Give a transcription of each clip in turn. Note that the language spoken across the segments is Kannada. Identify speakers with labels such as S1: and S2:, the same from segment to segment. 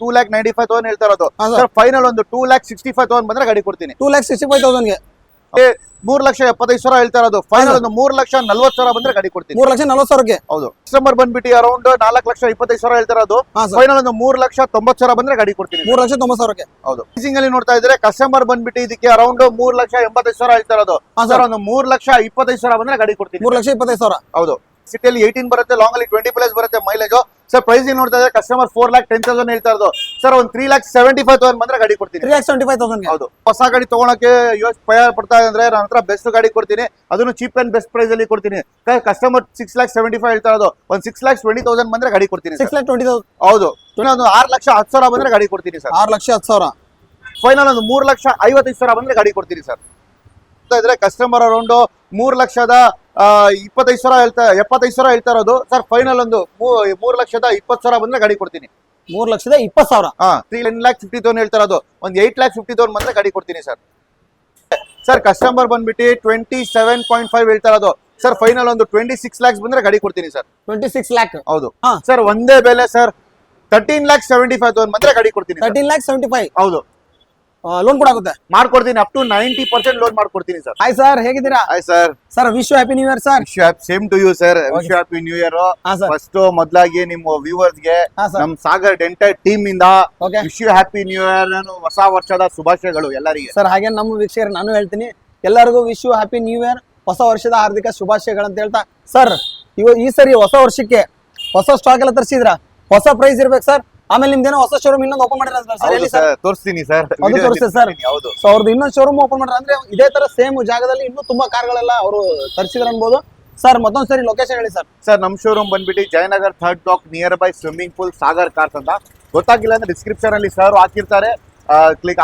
S1: 2,95,000 ಹೇಳ್ತಾ ಇರೋದು.
S2: ಹಾ, sir.
S1: ಸರ್ ಫೈನಲ್ ಒಂದು 2,65,000 ಬಂದ್ರೆ ಗಾಡಿ ಕೊಡ್ತೀನಿ.
S2: 2,65,000ಗೆ
S1: 3,75,000 ಹೇಳ್ತಾ ಇರೋದು. ಫೈನಲ್ ಒಂದು 3,40,000 ಬಂದ್ರೆ ಗಾಡಿ ಕೊಡ್ತೀನಿ.
S2: 3,40,000ಗೆ.
S1: ಹೌದು. ಕಸ್ಟಮರ್ ಬಂದ್ಬಿಟ್ಟು ಅರೌಂಡ್ 4,25,000 ಹೇಳ್ತಾ ಇರೋದು.
S2: ಹಾ, sir.
S1: ಫೈನಲ್ ಒಂದು 3,90,000 ಬಂದ್ರೆ ಗಾಡಿ ಕೊಡ್ತೀನಿ.
S2: 3,90,000ಗೆ.
S1: ಹೌದು. ಲೀಸಿಂಗ್ ಅಲ್ಲಿ ನೋಡ್ತಾ ಇದ್ರೆ ಕಸ್ಟಮರ್ ಬಂದ್ಬಿಟ್ಟು ಇದಕ್ಕೆ ಅರೌಂಡ್ 3,85,000 ಹೇಳ್ತಾ ಇರೋದು.
S2: ಹಾ, sir.
S1: ಸರ್ ಒಂದು 3,25,000 ಬಂದ್ರೆ ಗಾಡಿ ಕೊಡ್ತೀನಿ.
S2: 3,25,000.
S1: ಹೌದು. ಸಿಟಿಯಲ್ಲಿ 18 ಬರುತ್ತೆ, ಲಾಂಗ್ ಅಲ್ಲಿ 20+ ಬರುತ್ತೆ ಮೈಲೇಜ್. ಸರ್ ಪ್ರೈಸ್ ನೋಡ್ತಾ ಇದ್ರೆ ಕಸ್ಟಮರ್ 4,10,000 ಹೇಳ್ತಾ ಇರೋದು. ಸರ್ ಒಂದು 3,75,000 ಬಂದ್ರೆ ಗಾಡಿ ಕೊಡ್ತೀನಿ.
S2: 3,75,000ಗೆ.
S1: ಹೌದು. ಹೊಸ ಗಾಡಿ ತಗೊಳಕ್ಕೆ ಭಯ ಪಡ್ತಾ ಅಂದ್ರೆ ನನ್ನ ಹತ್ರ ಬೆಸ್ಟ್ ಗಾಡಿ ಕೊಡ್ತೀನಿ, ಅದನ್ನು ಚೀಪ್ ಅಂಡ್ ಬೆಸ್ಟ್ ಪ್ರೈಸ್ ಅಲ್ಲಿ ಕೊಡ್ತೀನಿ. ಕಸ್ಟಮರ್ 6,75,000 ಹೇಳ್ತಾ ಇರೋದು. ಒಂದು 6,20,000 ಬಂದ್ರೆ ಗಾಡಿ ಕೊಡ್ತೀನಿ.
S2: 6,20,000.
S1: ಹೌದು. ಒಂದು 6,10,000 ಬಂದ್ರೆ ಗಾಡಿ ಕೊಡ್ತೀನಿ ಸರ್.
S2: 6,10,000.
S1: ಫೈನಲ್ ಒಂದು 3,55,000 ಬಂದ್ರೆ ಗಾಡಿ ಕೊಡ್ತೀನಿ ಸರ್. ಇದ್ರೆ ಕಸ್ಟಮರ್ ಅರೌಂಡ್ 3,25,000 ಹೇಳ್ತಾ ಇರೋದು. ಸರ್ ಫೈನಲ್ ಒಂದು 3,20,000 ಬಂದ್ರೆ ಗಾಡಿ ಕೊಡ್ತೀನಿ.
S2: 3,20,000.
S1: 3,50,000 ಹೇಳ್ತಾ ಇರೋದು. ಒಂದು 8,50,000 ಬಂದ್ರೆ ಗಾಡಿ ಕೊಡ್ತೀನಿ ಸರ್. ಸರ್ ಕಸ್ಟಮರ್ ಬಂದ್ಬಿಟ್ಟು 27.5 ಹೇಳ್ತಾ ಇರೋದು. ಸರ್ ಫೈನಲ್ ಒಂದು 26 lakhs ಬಂದ್ರೆ ಗಾಡಿ ಕೊಡ್ತೀನಿ ಸರ್.
S2: 26 lakh.
S1: ಹೌದು.
S2: ಹಾ.
S1: ಸರ್ ಒಂದೇ ಬೆಲೆ ಸರ್ 13,75,000 ಬಂದ್ರೆ ಗಾಡಿ ಕೊಡ್ತೀನಿ.
S2: 13,75,000.
S1: ಹೌದು.
S2: ಲೋನ್ ಕೂಡ ಆಗುತ್ತೆ.
S1: ಮಾಡ್ಕೊಡ್ತೀನಿ. ಅಪ್ ಟು 90% ಲೋನ್ ಮಾಡ್ಕೊಡ್ತೀನಿ ಸರ್.
S2: ಹಾಯ್ ಸರ್, ಹೇಗಿದ್ದೀರಾ?
S1: Hi sir.
S2: Sir wish you happy new year sir.
S1: Same to you sir. Wish happy new year.
S2: ಹಾ, sir.
S1: ಫಸ್ಟ್ ಮೊದಲಾಗಿ ನಿಮ್ಮ ವ್ಯೂವರ್ಸ್ ಗೆ
S2: ಹಾ, sir.
S1: ನಮ್ ಸಾಗರ್ ಎಂಟೈರ್ ಟೀಮ್ ಇಂದ
S2: Okay.
S1: Wish you happy new year, ಹೊಸ ವರ್ಷದ ಶುಭಾಶಯಗಳು ಎಲ್ಲರಿಗೆ.
S2: ಸರ್ ಹಾಗೆ ನಮ್ಮ ವೀಕ್ಷಕರು ನಾನು ಹೇಳ್ತೀನಿ, ಎಲ್ಲರಿಗೂ wish you happy new year, ಹೊಸ ವರ್ಷದ ಹಾರ್ದಿಕ ಶುಭಾಶಯಗಳಂತ ಹೇಳ್ತಾ ಸರ್ ಈ ಸರಿ ಹೊಸ ವರ್ಷಕ್ಕೆ ಹೊಸ ಸ್ಟಾಕ್ ಎಲ್ಲ ತರಿಸಿದ್ರ, ಹೊಸ ಪ್ರೈಸ್ ಇರ್ಬೇಕು ಸರ್. ಆಮೇಲೆ ನಿಮ್ದೇನೋ ಹೊಸ ಶೋರೂಮ್ ಇನ್ನೊಂದು ಓಪನ್ ಮಾಡಿರೋದು ಸರ್. ಎಲ್ಲಿ ಸರ್?
S1: ತೋರಿಸ್ತೀನಿ ಸರ್.
S2: ಅದು ತೋರಿಸ್ತೀವಿ ಸರ್.
S1: ಹೌದು.
S2: ಸೊ ಅವ್ರದ್ದು ಇನ್ನೊಂದು ಶೋರೂಮ್ ಓಪನ್ ಮಾಡ್ರೆ ಅಂದ್ರೆ ಇದೇ ತರ ಸೇಮ್ ಜಾಗದಲ್ಲಿ ಇನ್ನೂ ತುಂಬಾ ಕಾರ್ಗಳೆಲ್ಲ ಅವರು ತರಿಸಿದ್ರು ಅನ್ಬೋದು ಸರ್. ಮತ್ತೊಂದ್ ಸರಿ ಲೊಕೇಶನ್ ಹೇಳಿ ಸರ್.
S1: ಸರ್ ನಮ್ ಶೋರೂಮ್ ಬಂದ್ಬಿಟ್ಟು Jayanagar 3rd block near by swimming pool Sagar cars ಅಂತ. ಗೊತ್ತಾಗಿಲ್ಲ ಅಂದ್ರೆ ಡಿಸ್ಕ್ರಿಪ್ಷನ್ ಅಲ್ಲಿ ಸರ್ ಹಾಕಿರ್ತಾರೆ, ಕ್ಲಿಕ್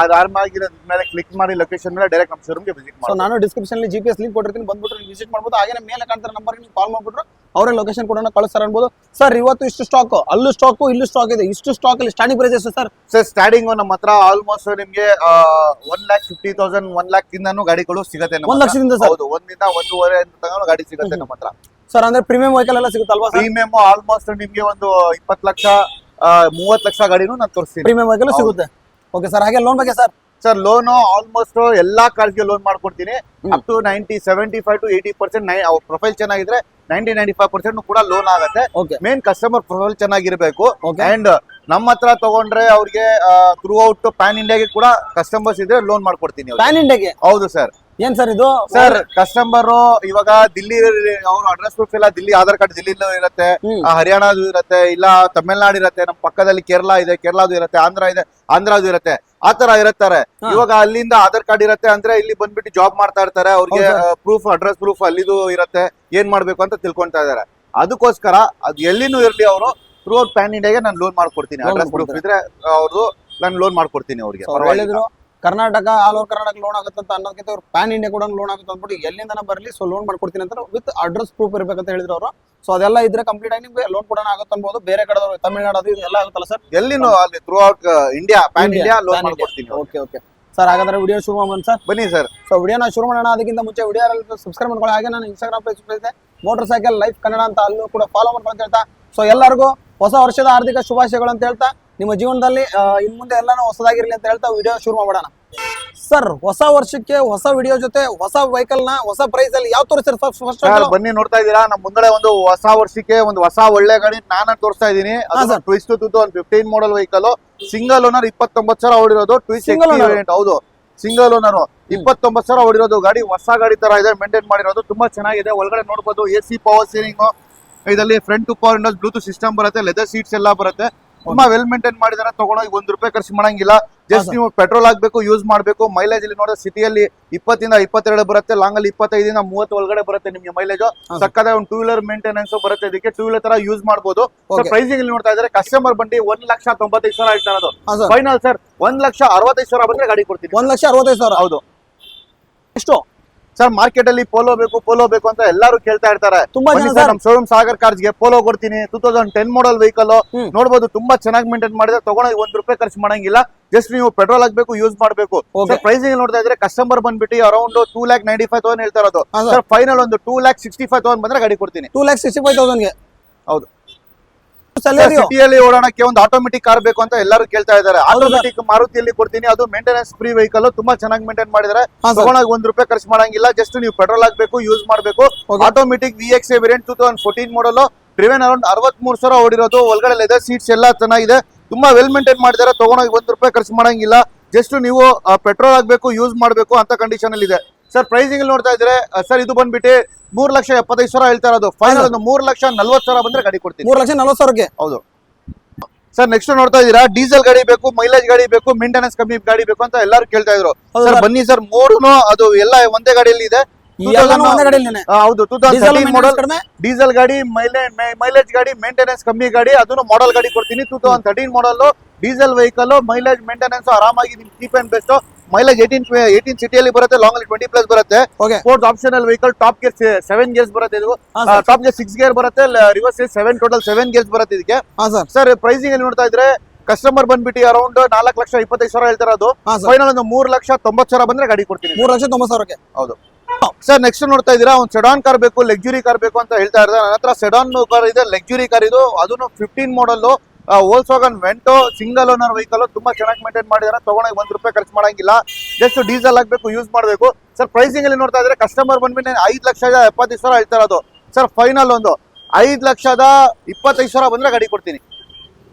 S1: ಮೇಲೆ ಕ್ಲಿಕ್ ಮಾಡಿ ಲೊಕೇಶನ್ ಮೇಲೆ ಡೈರೆಕ್ಟ್ ನಮ್ಮ ಶೋರೂಮ್ಗೆ ವಿಸಿಟ್ ಮಾಡಿ.
S2: ಸೊ ನಾನು ಡಿಸ್ಕ್ರಿಪ್ಷನ್ ಅಲ್ಲಿ GPS ಲಿಂಕ್ ಕೊಟ್ಟಿರ್ತೀನಿ, ಬಂದ್ಬಿಟ್ಟು ವಿಸಿಟ್ ಮಾಡ್ಬೋದು. ಹಾಗೆ ಮೇಲೆ ಕಾಣ್ತಾರೆ ನಂಬರ್ ನೀವು ಕಾಲ್ ಮಾಡ್ಬಿಟ್ರು ಅವರೇ ಲೊಕೇಶನ್ ಕೂಡ ಕಳಿಸ್ತಾರೆ ಅನ್ಬೋದು ಸರ್. ಇವತ್ತು ಇಷ್ಟು ಸ್ಟಾಕ್, ಅಲ್ಲೂ ಸ್ಟಾಕ್ ಇಲ್ಲೂ ಸ್ಟಾಕ್ ಇದೆ. ಇಷ್ಟು ಸ್ಟಾಕ್ ಅಲ್ಲಿ ಸ್ಟಾರ್ಟಿಂಗ್ ಪ್ರೈಸ್ ಎಷ್ಟು ಸರ್?
S1: ಸರ್ ಸ್ಟಾರ್ಟಿಂಗ್ ನಮ್ಮ ಹತ್ರ ಆಲ್ಮೋಸ್ಟ್ ನಿಮ್ಗೆ 1,50,000 1 lakh ಇಂದಾನು ಗಾಡಿಗಳು ಸಿಗುತ್ತೆ.
S2: 1 ಲಕ್ಷದಿಂದ ಸರ್?
S1: ಹೌದು, 1.5 ತಗೊಂಡು ಗಾಡಿ ಸಿಗುತ್ತೆ ನಮ್ಮ ಹತ್ರ.
S2: ಸರ್ ಅಂದ್ರೆ ಪ್ರೀಮಿಯಂ ವೆಹಿಕಲ್ ಎಲ್ಲ ಸಿಗುತ್ತಲ್ವಾ ಸರ್?
S1: ಪ್ರೀಮಿಯಂ ಆಲ್ಮೋಸ್ಟ್ ನಿಮ್ಗೆ ಒಂದು 20 ಲಕ್ಷ 30 ಲಕ್ಷ ಗಾಡಿನೂ ನಾನು ತೋರಿಸ್ತೀನಿ.
S2: ಪ್ರೀಮಿಯಂ ವೆಹಿಕಲ್ ಸಿಗುತ್ತೆ. Okay sir. ಹಾಗೆ ಲೋನ್ ಬಗ್ಗೆ ಸರ್?
S1: ಸರ್ ಲೋನು ಆಲ್ಮೋಸ್ಟ್ ಎಲ್ಲಾ ಕಾರ್ಸ್ಗೆ ಲೋನ್ ಮಾಡ್ಕೊಡ್ತೀನಿ. Up to 75 to 80%. ಪ್ರೊಫೈಲ್ ಚೆನ್ನಾಗಿದ್ರೆ 90-95% ಕೂಡ ಲೋನ್ ಆಗುತ್ತೆ. ಮೇನ್ ಕಸ್ಟಮರ್ ಪ್ರೊಫೈಲ್ ಚೆನ್ನಾಗಿರ್ಬೇಕು. ಅಂಡ್ ನಮ್ಮ ಹತ್ರ ತಗೊಂಡ್ರೆ ಅವ್ರಿಗೆ ಥ್ರೂ ಔಟ್ ಪ್ಯಾನ್ ಇಂಡಿಯಾಗೆ ಕೂಡ ಕಸ್ಟಮರ್ಸ್ ಇದ್ರೆ ಲೋನ್ ಮಾಡ್ಕೊಡ್ತೀನಿ.
S2: ಪ್ಯಾನ್ ಇಂಡಿಯಾಗೆ?
S1: ಹೌದು ಸರ್.
S2: ಏನ್ ಸರ್ ಇದು?
S1: ಸರ್ ಕಸ್ಟಮರ್ ಇವಾಗ ದಿಲ್ಲಿ ಅವ್ರ ಅಡ್ರೆಸ್ ಪ್ರೂಫ್ ಎಲ್ಲ ದಿಲ್ಲಿ ಆಧಾರ್ ಕಾರ್ಡ್ ದಿಲ್ಲಿಲೂ ಇರುತ್ತೆ, ಹರಿಯಾಣದು ಇರುತ್ತೆ, ಇಲ್ಲ ತಮಿಳ್ನಾಡು ಇರುತ್ತೆ, ನಮ್ಮ ಪಕ್ಕದಲ್ಲಿ ಕೇರಳ ಇದೆ, ಕೇರಳದು ಇರುತ್ತೆ, ಆಂಧ್ರ ಇದೆ, ಆಂಧ್ರದು ಇರುತ್ತೆ. ಆತರ ಇರುತ್ತಾರೆ. ಇವಾಗ ಅಲ್ಲಿಂದ ಆಧಾರ್ ಕಾರ್ಡ್ ಇರುತ್ತೆ ಅಂದ್ರೆ ಇಲ್ಲಿ ಬಂದ್ಬಿಟ್ಟು ಜಾಬ್ ಮಾಡ್ತಾ ಇರ್ತಾರೆ, ಅವ್ರಿಗೆ ಪ್ರೂಫ್ ಅಡ್ರೆಸ್ ಪ್ರೂಫ್ ಅಲ್ಲಿದು ಇರುತ್ತೆ, ಏನ್ ಮಾಡ್ಬೇಕು ಅಂತ ತಿಳ್ಕೊಂತಾ ಇದಾರೆ. ಅದಕ್ಕೋಸ್ಕರ ಅದು ಎಲ್ಲಿನೂ ಇರ್ಲಿ ಅವರು ಥ್ರೂ ಔಟ್ ಪ್ಯಾನ್ ಇಂಡಿಯಾಗೆ ನಾನು ಲೋನ್ ಮಾಡ್ಕೊಡ್ತೀನಿ. ಅಡ್ರೆಸ್ ಪ್ರೂಫ್ ಇದ್ರೆ ಅವ್ರದ್ದು ನಾನು ಲೋನ್ ಮಾಡ್ಕೊಡ್ತೀನಿ ಅವ್ರಿಗೆ.
S2: Karnataka all over Karnataka loan ಆಗುತ್ತೆ ಅಂತ ಅನ್ನೋದಕ್ಕಿಂತ ಅವ್ರು ಪ್ಯಾನ್ ಇಂಡಿಯಾ ಕೂಡ ಲೋನ್ ಆಗುತ್ತೆ ಅಂದ್ಬಿಟ್ಟು ಎಲ್ಲಿಂದ ಬರಲಿ ಸೊ ಲೋನ್ ಮಾಡ್ಕೊಡ್ತೀನಿ ಅಂತ ವಿತ್ ಅಡ್ರೆಸ್ ಪ್ರೂಫ್ ಇರ್ಬೇಕಂತ ಹೇಳಿದ್ರು ಅವರು. ಸೊ ಅದೆಲ್ಲ ಇದ್ರೆ ಕಂಪ್ಲೀಟ್ ಆಗಿ ನಿಮ್ಗೆ ಲೋನ್ ಕೂಡ ಆಗುತ್ತೆ ಅನ್ಬೋದು. ಬೇರೆ ಕಡೆ ತಮಿಳ್ನಾಡು ಅದು ಎಲ್ಲ ಆಗುತ್ತಲ್ಲ ಸರ್?
S1: ಎಲ್ಲಿನೂ ಅಲ್ಲಿ throughout India pan India loan ಮಾಡ್ಕೊಡ್ತೀನಿ.
S2: Okay sir. ಹಾಗಾದ್ರೆ ವಿಡಿಯೋ ಶುರು ಮಾಡೋಣ ಸರ್.
S1: ಬನ್ನಿ ಸರ್.
S2: ಸೊ ವಿಡಿಯೋನ ಶುರು ಮಾಡೋಣ. ಅದಕ್ಕಿಂತ ಮುಂಚೆ ವಿಡಿಯೋ ಸಬ್ಸ್ಕ್ರೈಬ್ ಮಾಡ್ಕೊಳ್ಳಿ. ಹಾಗೆ ನಾನು ಇನ್ಸ್ಟಾಗ್ರಾಮ್ ಪೇಜ್ ಇದೆ ಮೋಟರ್ ಸೈಕಲ್ ಲೈಫ್ ಕನ್ನಡ ಅಂತ, ಅಲ್ಲೂ ಕೂಡ ಫಾಲೋ ಮಾಡ್ಕೊಂಡು ಅಂತ ಹೇಳ್ತಾ ಸೊ ಎಲ್ಲರಿಗೂ ಹೊಸ ವರ್ಷದ ಹಾರ್ದಿಕ ಶುಭಾಶಯಗಳು ಅಂತ ಹೇಳ್ತಾ ನಿಮ್ಮ ಜೀವನದಲ್ಲಿ ಇನ್ ಮುಂದೆ ಎಲ್ಲಾನು ಹೊಸದಾಗಿರ್ಲಿ ಅಂತ ಹೇಳ್ತಾ ವಿಡಿಯೋ ಶುರು ಮಾಡೋಣ ಸರ್. ಹೊಸ ವರ್ಷಕ್ಕೆ ಹೊಸ ವಿಡಿಯೋ ಜೊತೆ ಹೊಸ ವೆಹಿಕಲ್ ನ ಹೊಸ ಪ್ರೈಸ್ ಅಲ್ಲಿ ಯಾವ ತೋರಿಸ್ತಾರೆ ಫಸ್ಟ್?
S1: ಬನ್ನಿ ನೋಡ್ತಾ ಇದ್ದೀರಾ, ನಮ್ಮ ಮುಂದೆ ಒಂದು ಹೊಸ ವರ್ಷಕ್ಕೆ ಒಂದು ಹೊಸ ಒಳ್ಳೆ ಗಾಡಿ ನಾನು ತೋರಿಸ್ತಾ ಇದ್ದೀನಿ. Twist 2015 model vehicle, single owner, 29,000 ಓಡಿರೋದು. Twist variant. ಹೌದು, ಸಿಂಗಲ್ ಓನರ್, 29,000 ಓಡಿರೋದು ಗಾಡಿ. ಹೊಸ ಗಾಡಿ ತರ ಇದೆ, ಮೇಂಟೈನ್ ಮಾಡಿರೋದು, ತುಂಬಾ ಚೆನ್ನಾಗಿದೆ. ಒಳಗಡೆ ನೋಡಬಹುದು AC ಪವರ್ ಸ್ಟೀರಿಂಗ್, ಇದರಲ್ಲಿ front two power windows, Bluetooth system ಬರುತ್ತೆ, ಲೆದರ್ ಸೀಟ್ಸ್ ಎಲ್ಲ ಬರುತ್ತೆ. ತುಂಬಾ ವೆಲ್ ಮೇಂಟೈನ್ ಮಾಡಿದಾರೆ. ತಗೊಂಡೋಗಿ ₹1 ಖರ್ಚು ಮಾಡಂಗಿಲ್ಲ. ಜಸ್ಟ್ ನೀವು ಪೆಟ್ರೋಲ್ ಹಾಕ್ಬೇಕು, ಯೂಸ್ ಮಾಡಬೇಕು. ಮೈಲೇಜ್ ಅಲ್ಲಿ ನೋಡೋ ಸಿಟಿಯಲ್ಲಿ 20-22 ಬರುತ್ತೆ, ಲಾಂಗ್ ಅಲ್ಲಿ 25-30 ಒಳಗಡೆ ಬರುತ್ತೆ ನಿಮ್ಗೆ ಮೈಲೇಜ್. ಸಕ್ಕದ ಒಂದು 2 ವೀಲರ್ ಮೇಂಟೆನೆನ್ಸ್ ಬರುತ್ತೆ ಇದಕ್ಕೆ. 2 ವೀಲರ್ ತರ ಯೂಸ್ ಮಾಡಬಹುದು. ಪ್ರೈಸಿಂಗ್ ಅಲ್ಲಿ ನೋಡ್ತಾ ಇದ್ದಾರೆ ಕಸ್ಟಮರ್ ಬಂಡಿ 1,95,000 ಹೇಳ್ತಾ ಇರೋದು. ಫೈನಲ್ ಸರ್ 1,65,000 ಬಂದ್ರೆ ಗಾಡಿ ಕೊಡ್ತೀನಿ.
S2: 1,65,000? ಹೌದು. ಎಷ್ಟು
S1: ಸರ್ ಮಾರ್ಕೆಟ್ ಅಲ್ಲಿ ಪೋಲೋ ಬೇಕು ಅಂತ ಎಲ್ಲರೂ ಕೇಳ್ತಾ ಇರ್ತಾರೆ. ನಮ್ಮ ಶೋರೂಮ್ ಸಾಗರ್ ಕಾರ್ಸ್ಗೆ ಪೋಲೋ ಕೊಡ್ತೀನಿ. 2010 ಮಾಡಲ್ ವೆಹಿಕಲ್ ನೋಡಬಹುದು, ತುಂಬಾ ಚೆನ್ನಾಗಿ ಮೇಂಟೈನ್ ಮಾಡಿದ್ರೆ. ತಗೊಂಡೋಗಿ ₹1 ಖರ್ಚು ಮಾಡಂಗಿಲ್ಲ. ಜಸ್ಟ್ ನೀವು ಪೆಟ್ರೋಲ್ ಹಾಕ್ಬೇಕು, ಯೂಸ್ ಮಾಡಬೇಕು. ಪ್ರೈಸಿಂಗ್ ನೋಡ್ತಾ ಇದ್ರೆ ಕಸ್ಟಮರ್ ಬಂದ್ಬಿಟ್ಟು ಅರೌಂಡ್ 2,95,000 ಹೇಳ್ತಾ ಇರೋದು. ಸರ್ ಫೈನಲ್ ಒಂದು 2,65,000 ಬಂದ್ರೆ ಗಾಡಿ ಕೊಡ್ತೀನಿ.
S2: 2,65,000ಗೆ?
S1: ಹೌದು
S2: ಸೆಲೆರಿಯೋ
S1: ಸಿಟಿಯಲ್ಲಿ ಓಡಾಡಕ್ಕೆ ಒಂದು ಆಟೋಮೆಟಿಕ್ ಕಾರ್ ಬೇಕು ಅಂತ ಎಲ್ಲರೂ ಕೇಳ್ತಾ ಇದ್ದಾರೆ. ಆಟೋಮೆಟಿಕ್ ಮಾರುತಿಯಲ್ಲಿ ಕೊಡ್ತೀನಿ, ಅದು ಮೇಂಟೆನೆನ್ಸ್ ಫ್ರೀ ವೆಹಿಕಲ್, ತುಂಬಾ ಚೆನ್ನಾಗಿ ಮೇಂಟೈನ್ ಮಾಡಿದ್ದಾರೆ. ತಗೊಂಡಾಗ ₹1 ಖರ್ಚು ಮಾಡಂಗಿಲ್ಲ, ಜಸ್ಟ್ ನೀವು ಪೆಟ್ರೋಲ್ ಹಾಕ್ಬೇಕು, ಯೂಸ್ ಮಾಡಬೇಕು. ಆಟೋಮೆಟಿಕ್ VXA ವೇರಿಯಂಟ್ 2014 ಮಾಡಲ್, ಡ್ರಿವೆನ್ ಅರೌಂಡ್ 63,000 ಓಡಿರೋದು. ಒಳಗಡೆ ಲೆದರ್ ಸೀಟ್ಸ್ ಎಲ್ಲ ಚೆನ್ನಾಗಿದೆ, ತುಂಬಾ ವೆಲ್ ಮೇಂಟೈನ್ ಮಾಡಿದ್ದಾರೆ. ತಗೊಂಡಾಗ ₹1 ಖರ್ಚು ಮಾಡಂಗಿಲ್ಲ, ಜಸ್ಟ್ ನೀವು ಪೆಟ್ರೋಲ್ ಹಾಕ್ಬೇಕು, ಯೂಸ್ ಮಾಡಬೇಕು ಅಂತ ಕಂಡೀಷನ್ ಅಲ್ಲಿ ಇದೆ. ಸರ್ ಪ್ರೈಸಿಂಗ್ ನೋಡ್ತಾ ಇದ್ರೆ ಸರ್ ಇದು ಬಂದ್ಬಿಟ್ಟು 3,75,000 ಹೇಳ್ತಾ ಇರೋದು. ಫೈನಲ್ ಒಂದು 3,40,000 ಬಂದ್ರೆ ಗಾಡಿ ಕೊಡ್ತೀನಿ.
S2: 3,40,000ಕ್ಕೆ.
S1: ಹೌದು ಸರ್. ನೆಕ್ಸ್ಟ್ ನೋಡ್ತಾ ಇದೀರಾ, ಡೀಸೆಲ್ ಗಾಡಿ ಬೇಕು, ಮೈಲೇಜ್ ಗಾಡಿ ಬೇಕು, ಮೇಂಟೆನೆನ್ಸ್ ಕಮ್ಮಿ ಗಾಡಿ ಬೇಕು ಅಂತ ಎಲ್ಲರೂ ಕೇಳ್ತಾ ಇದ್ರು. ಸರ್ ಬನ್ನಿ ಸರ್, ಮೂರುನು ಅದು ಎಲ್ಲ ಒಂದೇ ಗಾಡಿಯಲ್ಲಿ ಇದೆ. ಹೌದು, 2013 ಮಾಡಲ್ ಡೀಸೆಲ್ ಗಾಡಿ, ಮೈಲೇಜ್ ಗಾಡಿ, ಮೇಂಟೆನೆನ್ಸ್ ಕಮ್ಮಿ ಗಾಡಿ, ಅದನ್ನು ಮಾಡಲ್ ಗಾಡಿ ಕೊಡ್ತೀನಿ. 2013 model diesel vehicle, mileage maintenance ಆರಾಮಾಗಿ ನಿಮ್ ಚೀಪ್ ಅಂಡ್ ಬೆಸ್ಟ್. ಮೈಲೇಜ್ 18 ಸಿಟಿಯಲ್ಲಿ ಬರುತ್ತೆ, ಲಾಂಗ್ ಅಲ್ಲಿ 20+ ಬರುತ್ತೆ. Sports optional vehicle, top gear 7 gears ಬರುತ್ತೆ. ಇದು ಟಾಪ್ ಗೇರ್ 6 ಗೇರ್ ಬರುತ್ತೆ, ರಿವರ್ಸ್ 7, ಟೋಟಲ್ 7 ಗೇರ್ಸ್ ಬರುತ್ತೆ ಇದಕ್ಕೆ. ಸರ್ ಪ್ರೈಸಿಂಗ್ ಅಲ್ಲಿ ನೋಡ್ತಾ ಇದ್ರೆ ಕಸ್ಟಮರ್ ಬಂದ್ಬಿಟ್ಟು ಅರೌಂಡ್ 4,25,000 ಹೇಳ್ತಾರದು. ಫೈನಲ್ ಒಂದು 3,90,000 ಬಂದ್ರೆ ಗಾಡಿ ಕೊಡ್ತೀನಿ.
S2: 3,90,000ಕ್ಕೆ.
S1: ಹೌದು ಸರ್. ನೆಕ್ಸ್ಟ್ ನೋಡ್ತಾ ಇದೀರಾ, ಒಂದು ಸೆಡಾನ್ ಕಾರ್ ಬೇಕು, ಲಕ್ಸುರಿ ಕಾರ್ ಬೇಕು ಅಂತ ಹೇಳ್ತಾ ಇದ್ದಾರೆ. ನನ್ನ ಹತ್ರ ಸೆಡಾನ್ ಕಾರ್ ಇದೆ, ಲಕ್ಸುರಿ ಕಾರ್ ಇದು, ಅದನ್ನು 15 ಮಾಡಲ್ ವೋಲ್ಕ್ಸ್ವ್ಯಾಗನ್ ವೆಂಟೋ, ಸಿಂಗಲ್ ಓನರ್ ವೆಹಿಕಲ್, ತುಂಬಾ ಚೆನ್ನಾಗಿ ಮೇಂಟೈನ್ ಮಾಡಿದ್ದಾರೆ. ತಗೊಂಡಾಗ ₹1 ಖರ್ಚು ಮಾಡಂಗಿಲ್ಲ, ಜಸ್ಟ್ ಡೀಸೆಲ್ ಹಾಕ್ಬೇಕು, ಯೂಸ್ ಮಾಡಬೇಕು. ಸರ್ ಪ್ರೈಸಿಂಗ್ ಅಲ್ಲಿ ನೋಡ್ತಾ ಇದ್ರೆ ಕಸ್ಟಮರ್ ಬಂದ್ಬಿಟ್ಟು 5,70,000 ಹೇಳ್ತಾ ಇರೋದು. ಸರ್ ಫೈನಲ್ ಒಂದು 5,25,000 ಬಂದ್ರೆ ಗಾಡಿ ಕೊಡ್ತೀನಿ.